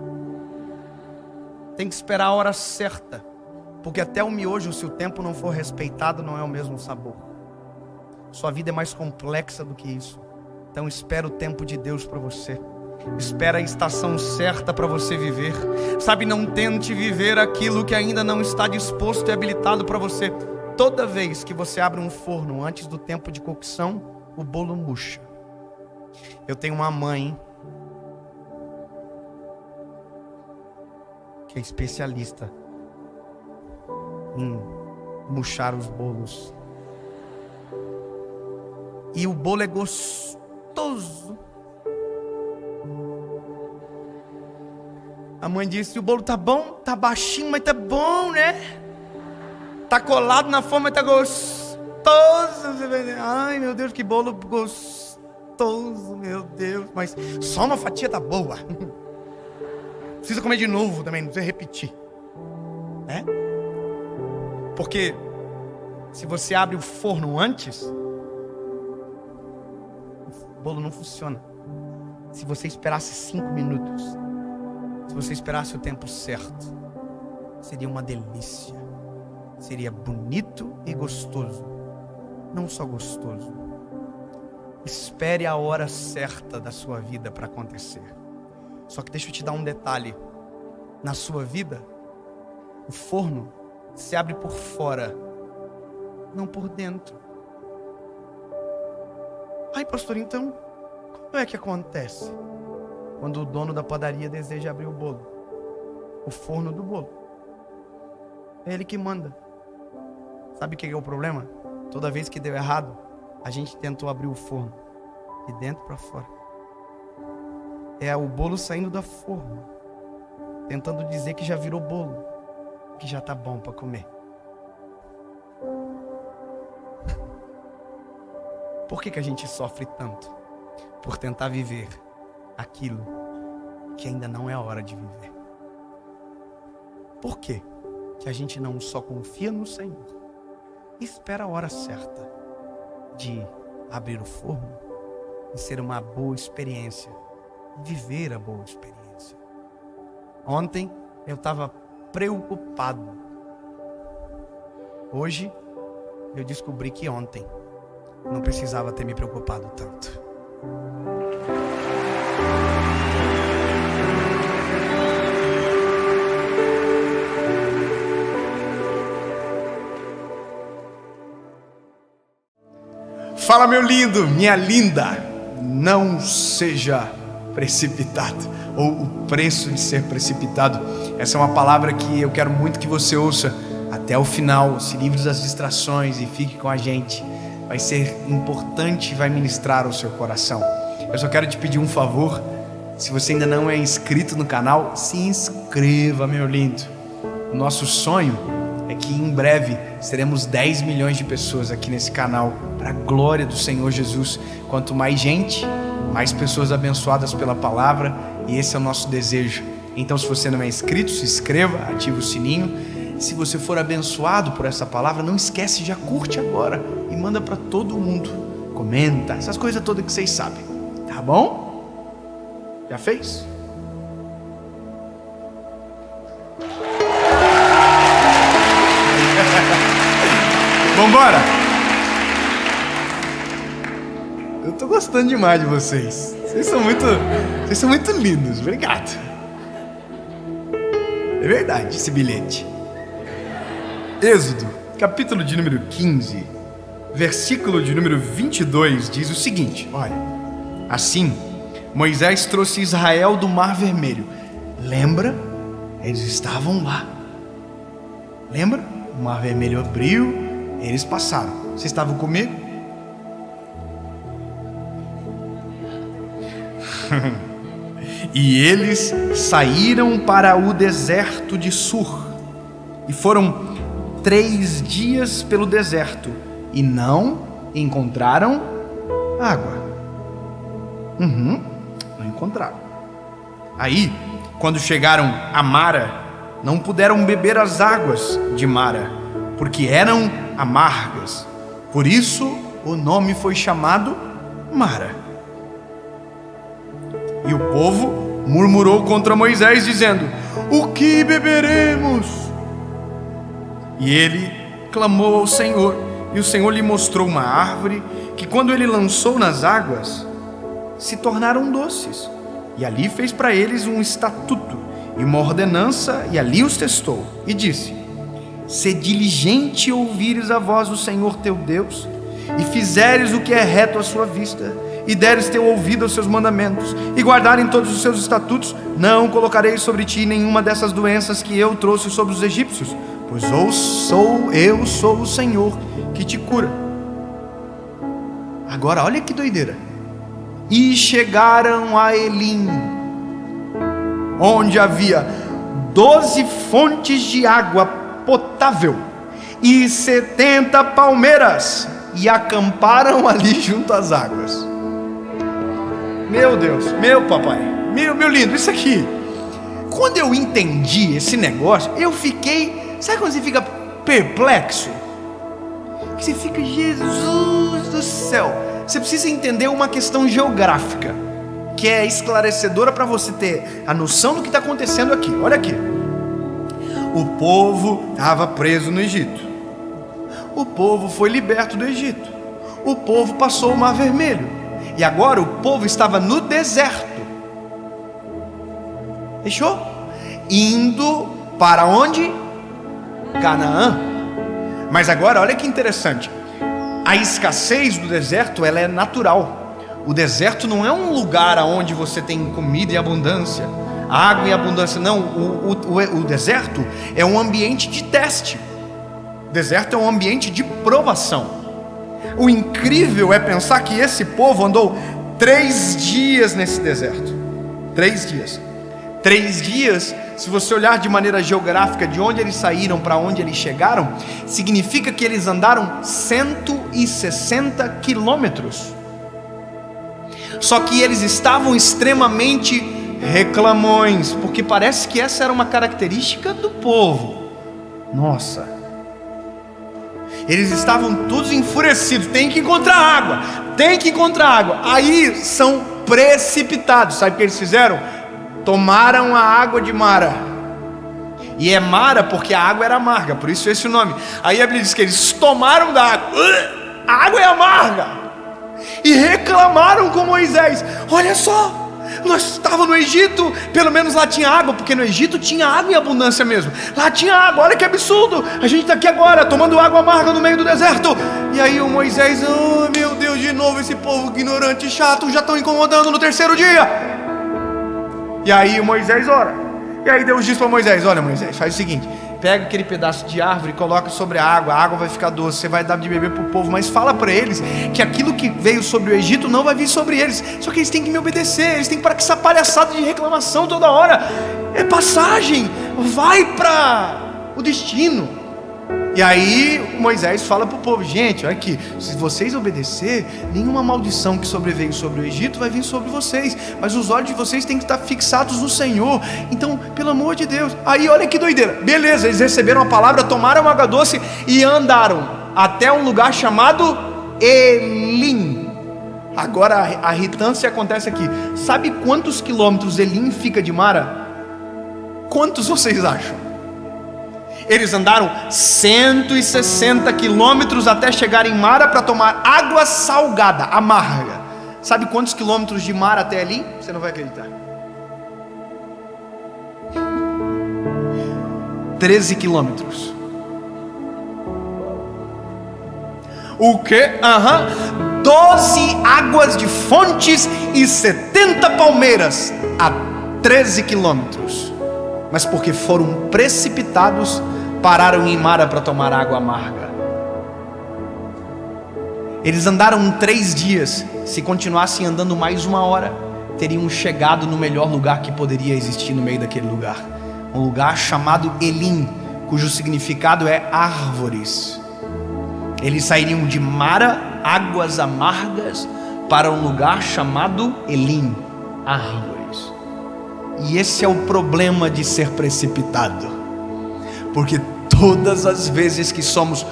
Tem que esperar a hora certa, porque até o miojo, se o tempo não for respeitado, não é o mesmo sabor. Sua vida é mais complexa do que isso. Então espera o tempo de Deus para você. Espera a estação certa para você viver. Sabe, não tente viver aquilo que ainda não está disposto e habilitado para você. Toda vez que você abre um forno antes do tempo de cocção, o bolo murcha. Eu tenho uma mãe que é especialista em murchar os bolos. E o bolo é gostoso. A mãe disse: o bolo tá bom, tá baixinho, mas tá bom, né? Tá colado na forma, mas tá gostoso. Ai, meu Deus, que bolo gostoso, meu Deus. Mas só uma fatia tá boa. Precisa comer de novo também, não precisa repetir, né? Porque se você abre o forno antes, o bolo não funciona. Se você esperasse 5 minutos, se você esperasse o tempo certo, seria uma delícia. Seria bonito e gostoso. Não só gostoso. Espere a hora certa da sua vida para acontecer. Só que deixa eu te dar um detalhe. Na sua vida, o forno se abre por fora, não por dentro. Ai, pastor, então, como é que acontece? Quando o dono da padaria deseja abrir o bolo, o forno do bolo, é ele que manda. Sabe o que é o problema? Toda vez que deu errado, a gente tentou abrir o forno de dentro para fora. É o bolo saindo da forma. tentando dizer que já virou bolo, que já tá bom para comer. Por que a gente sofre tanto? Por tentar viver aquilo que ainda não é a hora de viver. Por quê? Que a gente não só confia no Senhor e espera a hora certa de abrir o forno e ser uma boa experiência, viver a boa experiência. Ontem eu estava preocupado. Hoje eu descobri que ontem não precisava ter me preocupado tanto. Fala, meu lindo, minha linda, não seja precipitado, ou o preço de ser precipitado. Essa é uma palavra que eu quero muito que você ouça até o final. Se livre das distrações e fique com a gente. Vai ser importante e vai ministrar o seu coração. Eu só quero te pedir um favor. Se você ainda não é inscrito no canal, se inscreva, meu lindo. O nosso sonho é que em breve seremos 10 milhões de pessoas aqui nesse canal, para a glória do Senhor Jesus. Quanto mais gente, mais pessoas abençoadas pela palavra, e esse é o nosso desejo. Então, se você não é inscrito, se inscreva, ative o sininho. Se você for abençoado por essa palavra, não esquece, já curte agora e manda para todo mundo. Comenta, essas coisas todas que vocês sabem, tá bom? Já fez? Vambora! Eu tô gostando demais de vocês. Vocês são muito lindos. Obrigado. É verdade esse bilhete. Êxodo, capítulo de número 15, versículo de número 22, diz o seguinte, olha: assim, Moisés trouxe Israel do Mar Vermelho. Lembra? Eles estavam lá. Lembra? O Mar Vermelho abriu, eles passaram. Vocês estavam comigo? E eles saíram para o deserto de Sur. E foram 3 dias pelo deserto e não encontraram água. Não encontraram. Aí, quando chegaram a Mara, não puderam beber as águas de Mara, porque eram amargas. Por isso o nome foi chamado Mara. E o povo murmurou contra Moisés, dizendo: o que beberemos? E ele clamou ao Senhor, e o Senhor lhe mostrou uma árvore, que quando ele lançou nas águas, se tornaram doces. E ali fez para eles um estatuto e uma ordenança, e ali os testou, e disse: se diligente ouvires a voz do Senhor teu Deus, e fizeres o que é reto à sua vista, e deres teu ouvido aos seus mandamentos, e guardarem todos os seus estatutos, não colocarei sobre ti nenhuma dessas doenças que eu trouxe sobre os egípcios, pois eu sou o Senhor que te cura. Agora olha que doideira. E chegaram a Elim, onde havia 12 fontes de água potável e 70 palmeiras, e acamparam ali junto às águas. Meu Deus, meu papai, meu lindo, isso aqui, quando eu entendi esse negócio, eu fiquei, sabe quando você fica perplexo? Que você fica, Jesus do céu. Você precisa entender uma questão geográfica, que é esclarecedora para você ter a noção do que está acontecendo aqui. Olha aqui. O povo estava preso no Egito. O povo foi liberto do Egito. O povo passou o Mar Vermelho. E agora o povo estava no deserto. Fechou? Indo para onde? Canaã. Mas agora olha que interessante. A escassez do deserto, ela é natural. O deserto não é um lugar onde você tem comida e abundância, água e abundância. Não, o deserto é um ambiente de teste. O deserto é um ambiente de provação. O incrível é pensar que esse povo andou 3 dias nesse deserto. 3 dias. 3 dias, se você olhar de maneira geográfica de onde eles saíram para onde eles chegaram, significa que eles andaram 160 quilômetros. Só que eles estavam extremamente reclamões, porque parece que essa era uma característica do povo. Nossa, eles estavam todos enfurecidos. Tem que encontrar água, tem que encontrar água. Aí são precipitados. Sabe o que eles fizeram? Tomaram a água de Mara. E é Mara porque a água era amarga, por isso esse nome. Aí a Bíblia diz que eles tomaram da água, a água é amarga, e reclamaram com Moisés: olha só, nós estávamos no Egito, pelo menos lá tinha água, porque no Egito tinha água em abundância mesmo. Lá tinha água, olha que absurdo, a gente está aqui agora tomando água amarga no meio do deserto. E aí o Moisés: oh meu Deus, de novo esse povo ignorante e chato, já estão incomodando no 3º dia. E aí Moisés ora. E aí Deus diz para Moisés: olha Moisés, faz o seguinte, pega aquele pedaço de árvore e coloca sobre a água vai ficar doce, você vai dar de beber para o povo, mas fala para eles que aquilo que veio sobre o Egito não vai vir sobre eles, só que eles têm que me obedecer, eles têm que parar com essa palhaçada de reclamação toda hora, é passagem, vai para o destino. E aí Moisés fala para o povo: gente, olha aqui, se vocês obedecer, nenhuma maldição que sobreveio sobre o Egito vai vir sobre vocês, mas os olhos de vocês têm que estar fixados no Senhor. Então, pelo amor de Deus. Aí olha que doideira, beleza, eles receberam a palavra, tomaram água doce e andaram até um lugar chamado Elim. Agora a irritância acontece aqui. Sabe quantos quilômetros Elim fica de Mara? Quantos vocês acham? Eles andaram 160 quilômetros até chegar em Mara para tomar água salgada, amarga. Sabe quantos quilômetros de Mara até ali? Você não vai acreditar. 13 quilômetros. O quê? 12 águas de fontes e 70 palmeiras a 13 quilômetros. Mas porque foram precipitados, pararam em Mara para tomar água amarga. Eles andaram 3 dias. Se continuassem andando mais 1 hora, teriam chegado no melhor lugar que poderia existir no meio daquele lugar. Um lugar chamado Elim, cujo significado é árvores. Eles sairiam de Mara, águas amargas, para um lugar chamado Elim, árvores. E esse é o problema de ser precipitado, porque todas as vezes que somos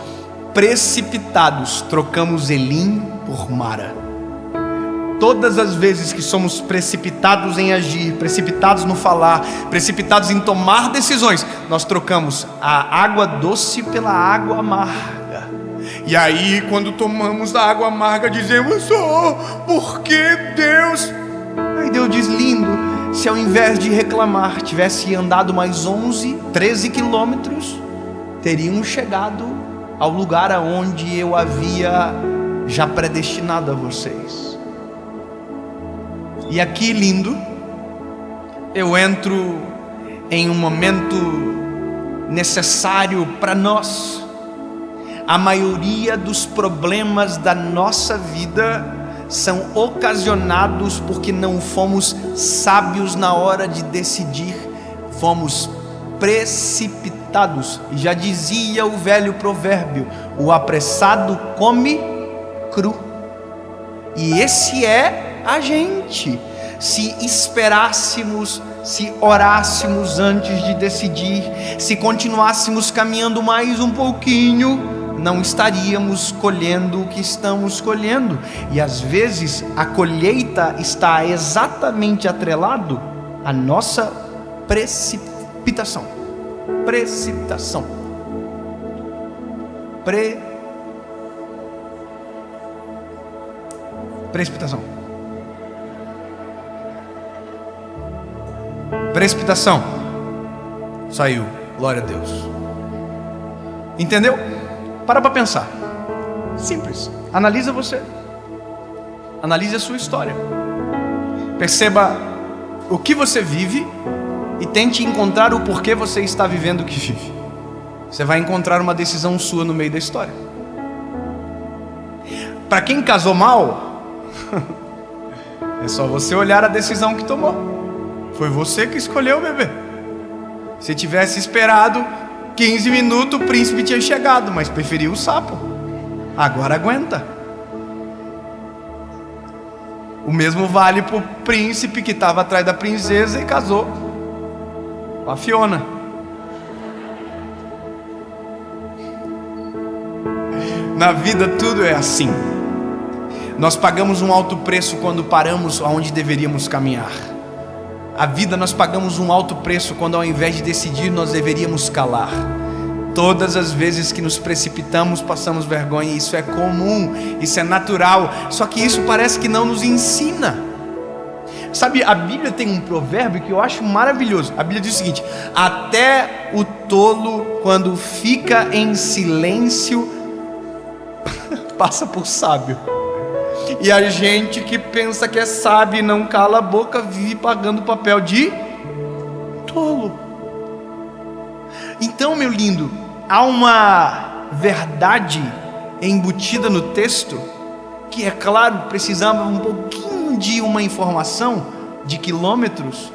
precipitados, trocamos Elim por Mara. Todas as vezes que somos precipitados em agir, precipitados no falar, precipitados em tomar decisões, nós trocamos a água doce pela água amarga. E aí quando tomamos a água amarga dizemos: oh, por que Deus? Aí Deus diz: lindo, se ao invés de reclamar tivesse andado mais 13 quilômetros, teriam chegado ao lugar aonde eu havia já predestinado a vocês. E aqui, lindo, eu entro em um momento necessário para nós. A maioria dos problemas da nossa vida são ocasionados porque não fomos sábios na hora de decidir, fomos precipitados. E já dizia o velho provérbio: o apressado come cru. E esse é a gente. Se esperássemos, se orássemos antes de decidir, se continuássemos caminhando mais um pouquinho, não estaríamos colhendo o que estamos colhendo. E às vezes a colheita está exatamente atrelado à nossa precipitação. Precipitação. Precipitação. Precipitação. Saiu. Glória a Deus. Entendeu? Para pensar. Simples. Analisa você. Analise a sua história. Perceba o que você vive e tente encontrar o porquê você está vivendo o que vive. Você vai encontrar uma decisão sua no meio da história. Para quem casou mal, é só você olhar a decisão que tomou. Foi você que escolheu, bebê. Se tivesse esperado 15 minutos, o príncipe tinha chegado, mas preferiu o sapo. Agora aguenta. O mesmo vale para o príncipe que estava atrás da princesa e casou com a Fiona. Na vida tudo é assim. Nós pagamos um alto preço quando paramos onde deveríamos caminhar. A vida nós pagamos um alto preço quando ao invés de decidir nós deveríamos calar. Todas as vezes que nos precipitamos passamos vergonha. Isso é comum, isso é natural. Só que isso parece que não nos ensina. Sabe, a Bíblia tem um provérbio que eu acho maravilhoso. A Bíblia diz o seguinte: até o tolo, quando fica em silêncio, passa por sábio. E a gente que pensa que é sábio e não cala a boca vive pagando o papel de tolo. Então, meu lindo, há uma verdade embutida no texto que, é claro, precisava um pouquinho de uma informação de quilômetros,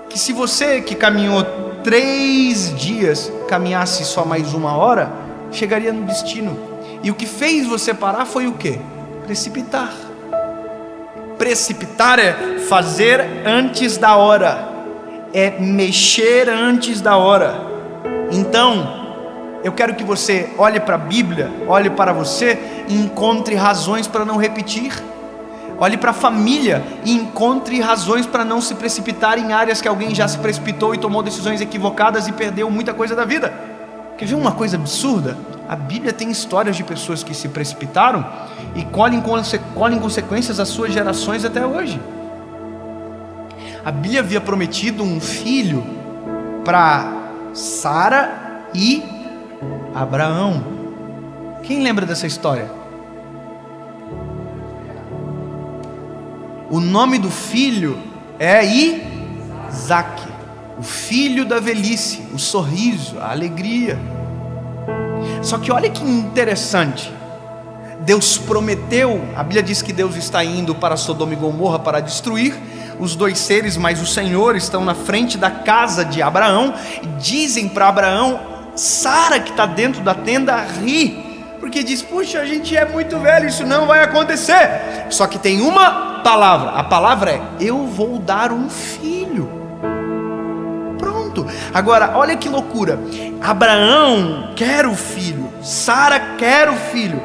que se você que caminhou 3 dias caminhasse só mais 1 hora, chegaria no destino. E o que fez você parar foi o quê? Precipitar. Precipitar é fazer antes da hora, é mexer antes da hora. Então, eu quero que você olhe para a Bíblia, olhe para você e encontre razões para não repetir. Olhe para a família e encontre razões para não se precipitar em áreas que alguém já se precipitou e tomou decisões equivocadas e perdeu muita coisa da vida. Quer ver uma coisa absurda? A Bíblia tem histórias de pessoas que se precipitaram e colhem consequências às suas gerações até hoje. A Bíblia havia prometido um filho para Sara e Abraão. Quem lembra dessa história? O nome do filho é Isaac, o filho da velhice, o sorriso, a alegria. Só que olha que interessante, Deus prometeu, a Bíblia diz que Deus está indo para Sodoma e Gomorra para destruir os 2 seres, mas o Senhor estão na frente da casa de Abraão e dizem para Abraão, Sara que está dentro da tenda ri, porque diz, puxa, a gente é muito velho, isso não vai acontecer. Só que tem uma palavra, a palavra é, eu vou dar um filho. Pronto. Agora, olha que loucura, Abraão quer o filho, Sara quer o filho.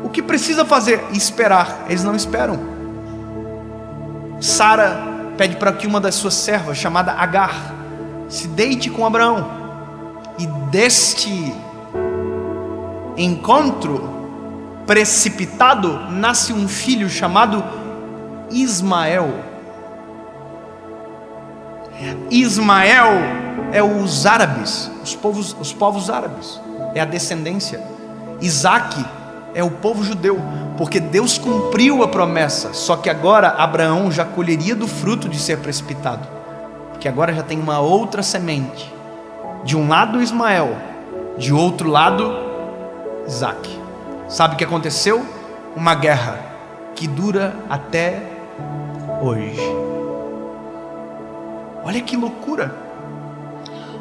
O que precisa fazer? Esperar. Eles não esperam. Sara pede para que uma das suas servas, chamada Agar, se deite com Abraão. E deste encontro precipitado nasce um filho chamado Ismael. Ismael é os árabes, os povos árabes, é a descendência. Isaac é o povo judeu, porque Deus cumpriu a promessa, só que agora Abraão já colheria do fruto de ser precipitado, porque agora já tem uma outra semente, de um lado Ismael, de outro lado Isaac. Sabe o que aconteceu? Uma guerra que dura até hoje. Olha que loucura,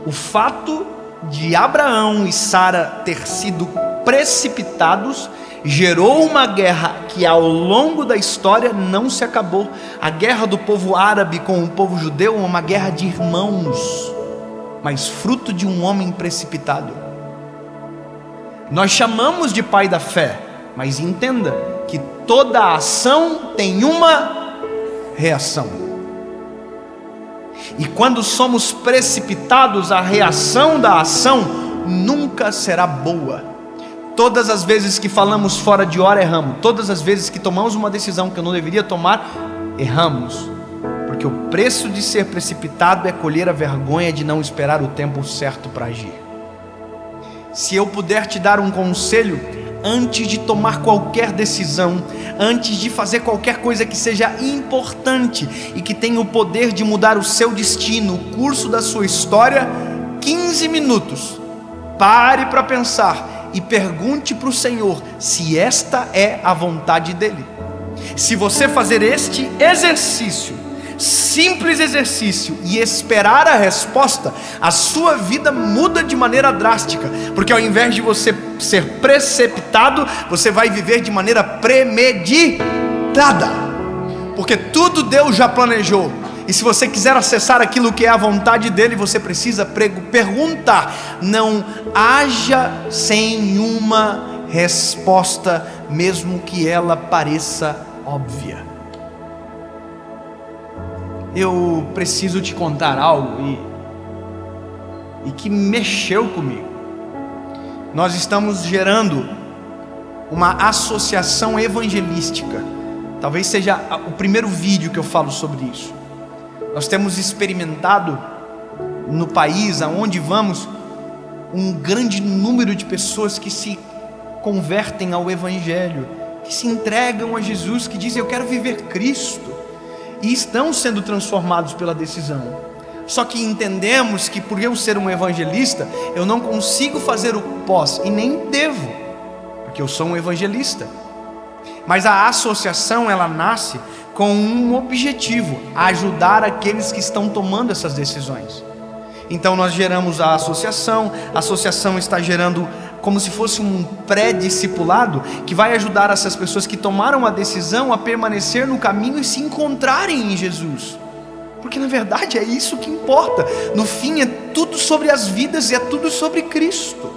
o fato de Abraão e Sara ter sido precipitados gerou uma guerra que ao longo da história não se acabou. A guerra do povo árabe com o povo judeu é uma guerra de irmãos, mas fruto de um homem precipitado. Nós chamamos de pai da fé, mas entenda que toda ação tem uma reação. E quando somos precipitados, a reação da ação nunca será boa. Todas as vezes que falamos fora de hora, erramos. Todas as vezes que tomamos uma decisão que eu não deveria tomar, erramos. Porque o preço de ser precipitado é colher a vergonha de não esperar o tempo certo para agir. Se eu puder te dar um conselho, antes de tomar qualquer decisão, antes de fazer qualquer coisa que seja importante e que tenha o poder de mudar o seu destino, o curso da sua história, 15 minutos, pare para pensar e pergunte para o Senhor se esta é a vontade dele. Se você fazer este exercício, simples exercício e esperar a resposta, a sua vida muda de maneira drástica, porque ao invés de você ser preceptado, você vai viver de maneira premeditada, porque tudo Deus já planejou. E se você quiser acessar aquilo que é a vontade dele, você precisa perguntar. Não haja sem uma resposta, mesmo que ela pareça óbvia. Eu preciso te contar algo e que mexeu comigo. Nós estamos gerando uma associação evangelística. Talvez seja o primeiro vídeo que eu falo sobre isso. Nós temos experimentado no país aonde vamos um grande número de pessoas que se convertem ao Evangelho, que se entregam a Jesus, que dizem: eu quero viver Cristo, e estão sendo transformados pela decisão. Só que entendemos que por eu ser um evangelista, eu não consigo fazer o pós, e nem devo, porque eu sou um evangelista. Mas a associação, ela nasce com um objetivo: ajudar aqueles que estão tomando essas decisões. Então nós geramos a associação está gerando como se fosse um pré-discipulado, que vai ajudar essas pessoas que tomaram a decisão a permanecer no caminho e se encontrarem em Jesus, porque na verdade é isso que importa. No fim é tudo sobre as vidas e é tudo sobre Cristo,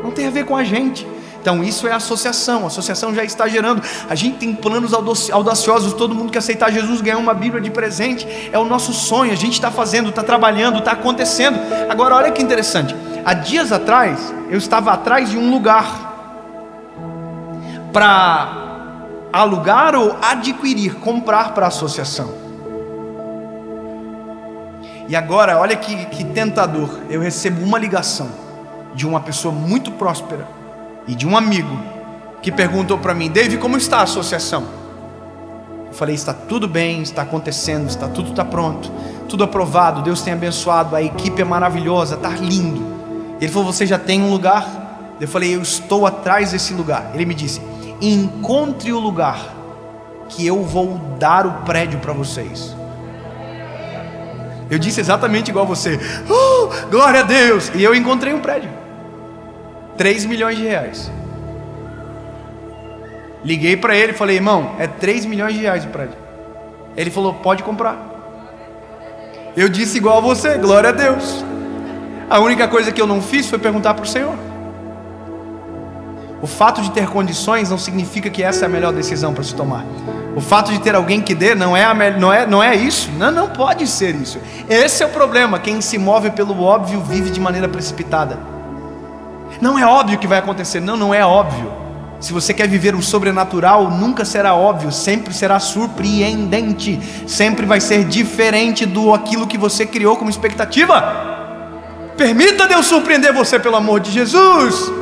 não tem a ver com a gente. Então isso é a associação já está gerando. A gente tem planos audaciosos. Todo mundo que aceitar Jesus ganhar uma Bíblia de presente, é o nosso sonho. A gente está fazendo, está trabalhando, está acontecendo. Agora olha que interessante, há dias atrás eu estava atrás de um lugar para alugar ou adquirir, comprar para a associação. E agora olha que tentador, eu recebo uma ligação de uma pessoa muito próspera e de um amigo que perguntou para mim: David, como está a associação? Eu falei: está tudo bem, está acontecendo, tudo está pronto, tudo aprovado, Deus tem abençoado, a equipe é maravilhosa, está lindo. Ele falou: você já tem um lugar? Eu falei: eu estou atrás desse lugar. Ele me disse: encontre o lugar que eu vou dar o prédio para vocês. Eu disse exatamente igual você: glória a Deus! E eu encontrei um prédio, 3 milhões de reais. Liguei para ele e falei: irmão, é 3 milhões de reais o prédio. Ele falou: pode comprar. Eu disse igual a você: glória a Deus. A única coisa que eu não fiz foi perguntar para o Senhor. O fato de ter condições não significa que essa é a melhor decisão para se tomar. O fato de ter alguém que dê não é isso. Não pode ser isso. Esse é o problema. Quem se move pelo óbvio vive de maneira precipitada. Não é óbvio que vai acontecer. Não é óbvio. Se você quer viver o sobrenatural, nunca será óbvio, sempre será surpreendente, sempre vai ser diferente do aquilo que você criou como expectativa. Permita Deus surpreender você, pelo amor de Jesus.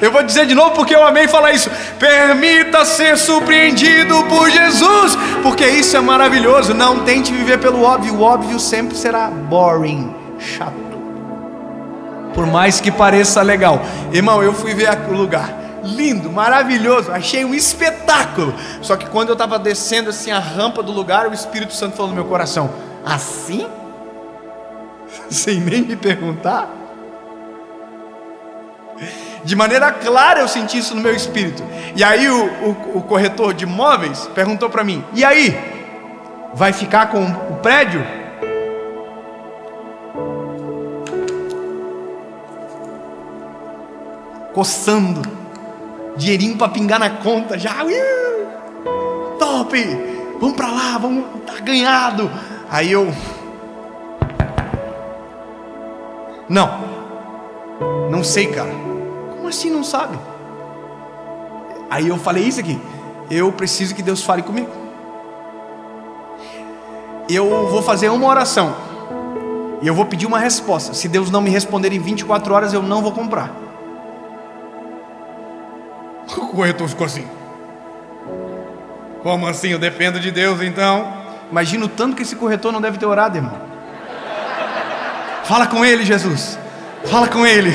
Eu vou dizer de novo porque eu amei falar isso. Permita ser surpreendido por Jesus, porque isso é maravilhoso. Não tente viver pelo óbvio. O óbvio sempre será boring, chato, por mais que pareça legal. Irmão, eu fui ver o lugar, lindo, maravilhoso, achei um espetáculo. Só que quando eu estava descendo assim a rampa do lugar, o Espírito Santo falou no meu coração: assim? Sem nem me perguntar? De maneira clara eu senti isso no meu espírito. E aí o corretor de imóveis perguntou para mim: e aí? Vai ficar com o prédio? Coçando, dinheirinho para pingar na conta já. Top, vamos para lá, vamos, tá ganhado. Aí eu: não sei, cara. Como assim não sabe? Aí eu falei isso aqui: eu preciso que Deus fale comigo. Eu vou fazer uma oração e eu vou pedir uma resposta. Se Deus não me responder em 24 horas, eu não vou comprar. O corretor ficou assim: como assim? Eu dependo de Deus então? Imagina o tanto que esse corretor não deve ter orado, irmão. Fala com ele, Jesus. Fala com ele.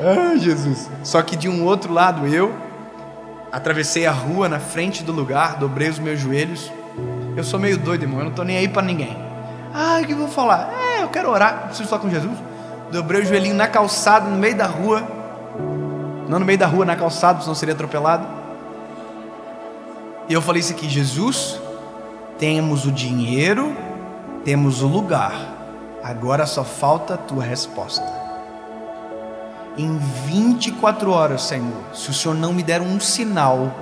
Ai, Jesus. Só que de um outro lado, atravessei a rua na frente do lugar, dobrei os meus joelhos. Eu sou meio doido, irmão, eu não estou nem aí para ninguém. O que eu vou falar? Eu quero orar, preciso falar com Jesus. Dobrei o joelhinho na calçada, no meio da rua. Não no meio da rua, na calçada, senão seria atropelado. E eu falei isso aqui: Jesus, temos o dinheiro, temos o lugar, agora só falta a tua resposta. Em 24 horas, Senhor, se o Senhor não me der um sinal,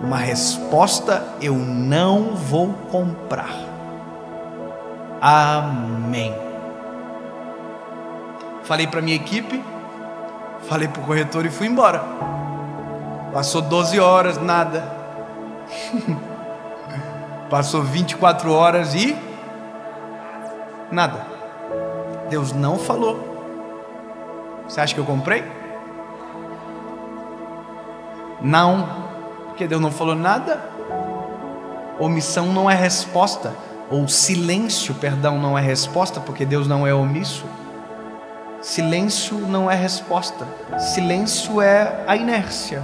uma resposta, eu não vou comprar. Amém. Falei para minha equipe, falei para o corretor e fui embora. Passou 12 horas, nada. Passou 24 horas e nada. Deus não falou. Você acha que eu comprei? Não, porque Deus não falou nada. Omissão não é resposta, ou silêncio, perdão, não é resposta, porque Deus não é omisso. Silêncio não é resposta. Silêncio é a inércia.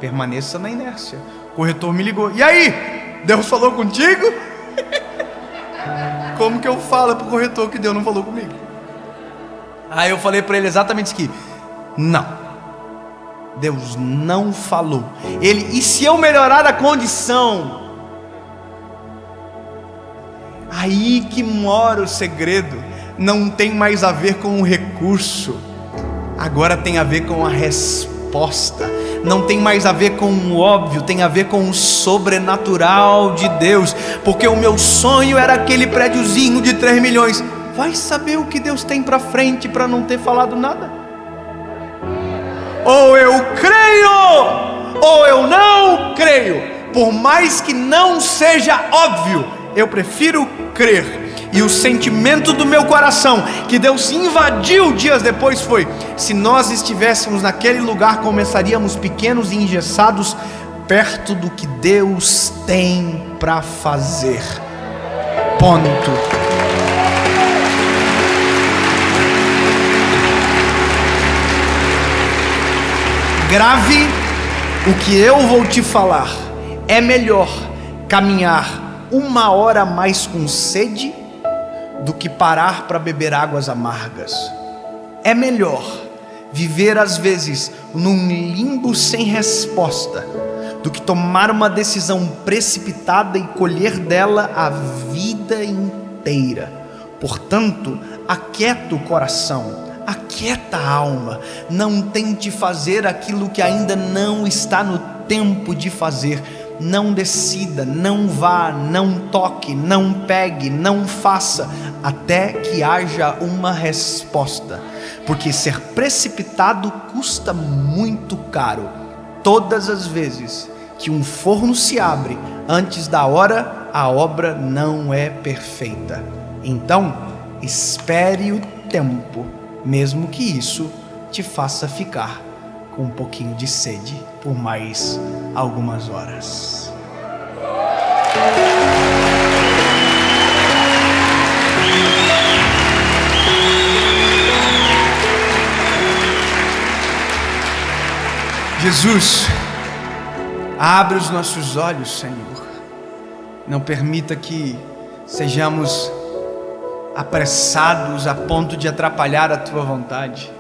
Permaneça na inércia. O corretor me ligou: e aí? Deus falou contigo? Como que eu falo para o corretor que Deus não falou comigo? Aí eu falei para ele exatamente isso aqui: não, Deus não falou. E se eu melhorar a condição? Aí que mora o segredo. Não tem mais a ver com o recurso, agora tem a ver com a resposta. Não tem mais a ver com o óbvio, tem a ver com o sobrenatural de Deus. Porque o meu sonho era aquele prédiozinho de 3 milhões. Vai saber o que Deus tem para frente para não ter falado nada. Ou eu creio, ou eu não creio. Por mais que não seja óbvio, eu prefiro crer. E o sentimento do meu coração, que Deus invadiu dias depois, foi: se nós estivéssemos naquele lugar, começaríamos pequenos e engessados, perto do que Deus tem para fazer. Ponto. Grave o que eu vou te falar. É melhor caminhar 1 hora mais com sede do que parar para beber águas amargas. É melhor viver às vezes num limbo sem resposta do que tomar uma decisão precipitada e colher dela a vida inteira. Portanto, aquieta o coração, aquieta a alma. Não tente fazer aquilo que ainda não está no tempo de fazer. Não decida, não vá, não toque, não pegue, não faça, até que haja uma resposta. Porque ser precipitado custa muito caro. Todas as vezes que um forno se abre antes da hora, a obra não é perfeita. Então, espere o tempo, mesmo que isso te faça ficar com um pouquinho de sede por mais algumas horas. Jesus, abre os nossos olhos, Senhor. Não permita que sejamos apressados a ponto de atrapalhar a Tua vontade,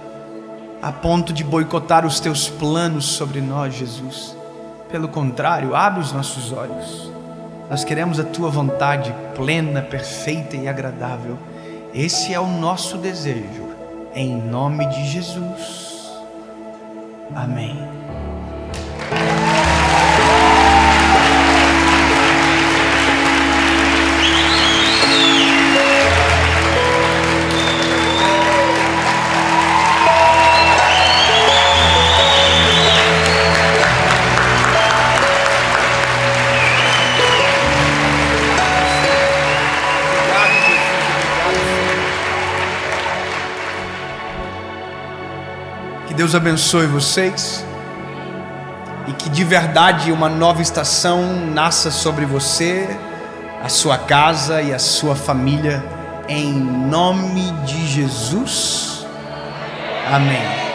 a ponto de boicotar os Teus planos sobre nós, Jesus. Pelo contrário, abre os nossos olhos. Nós queremos a Tua vontade plena, perfeita e agradável. Esse é o nosso desejo, em nome de Jesus. Amém. Que Deus abençoe vocês e que de verdade uma nova estação nasça sobre você, a sua casa e a sua família, em nome de Jesus. Amém.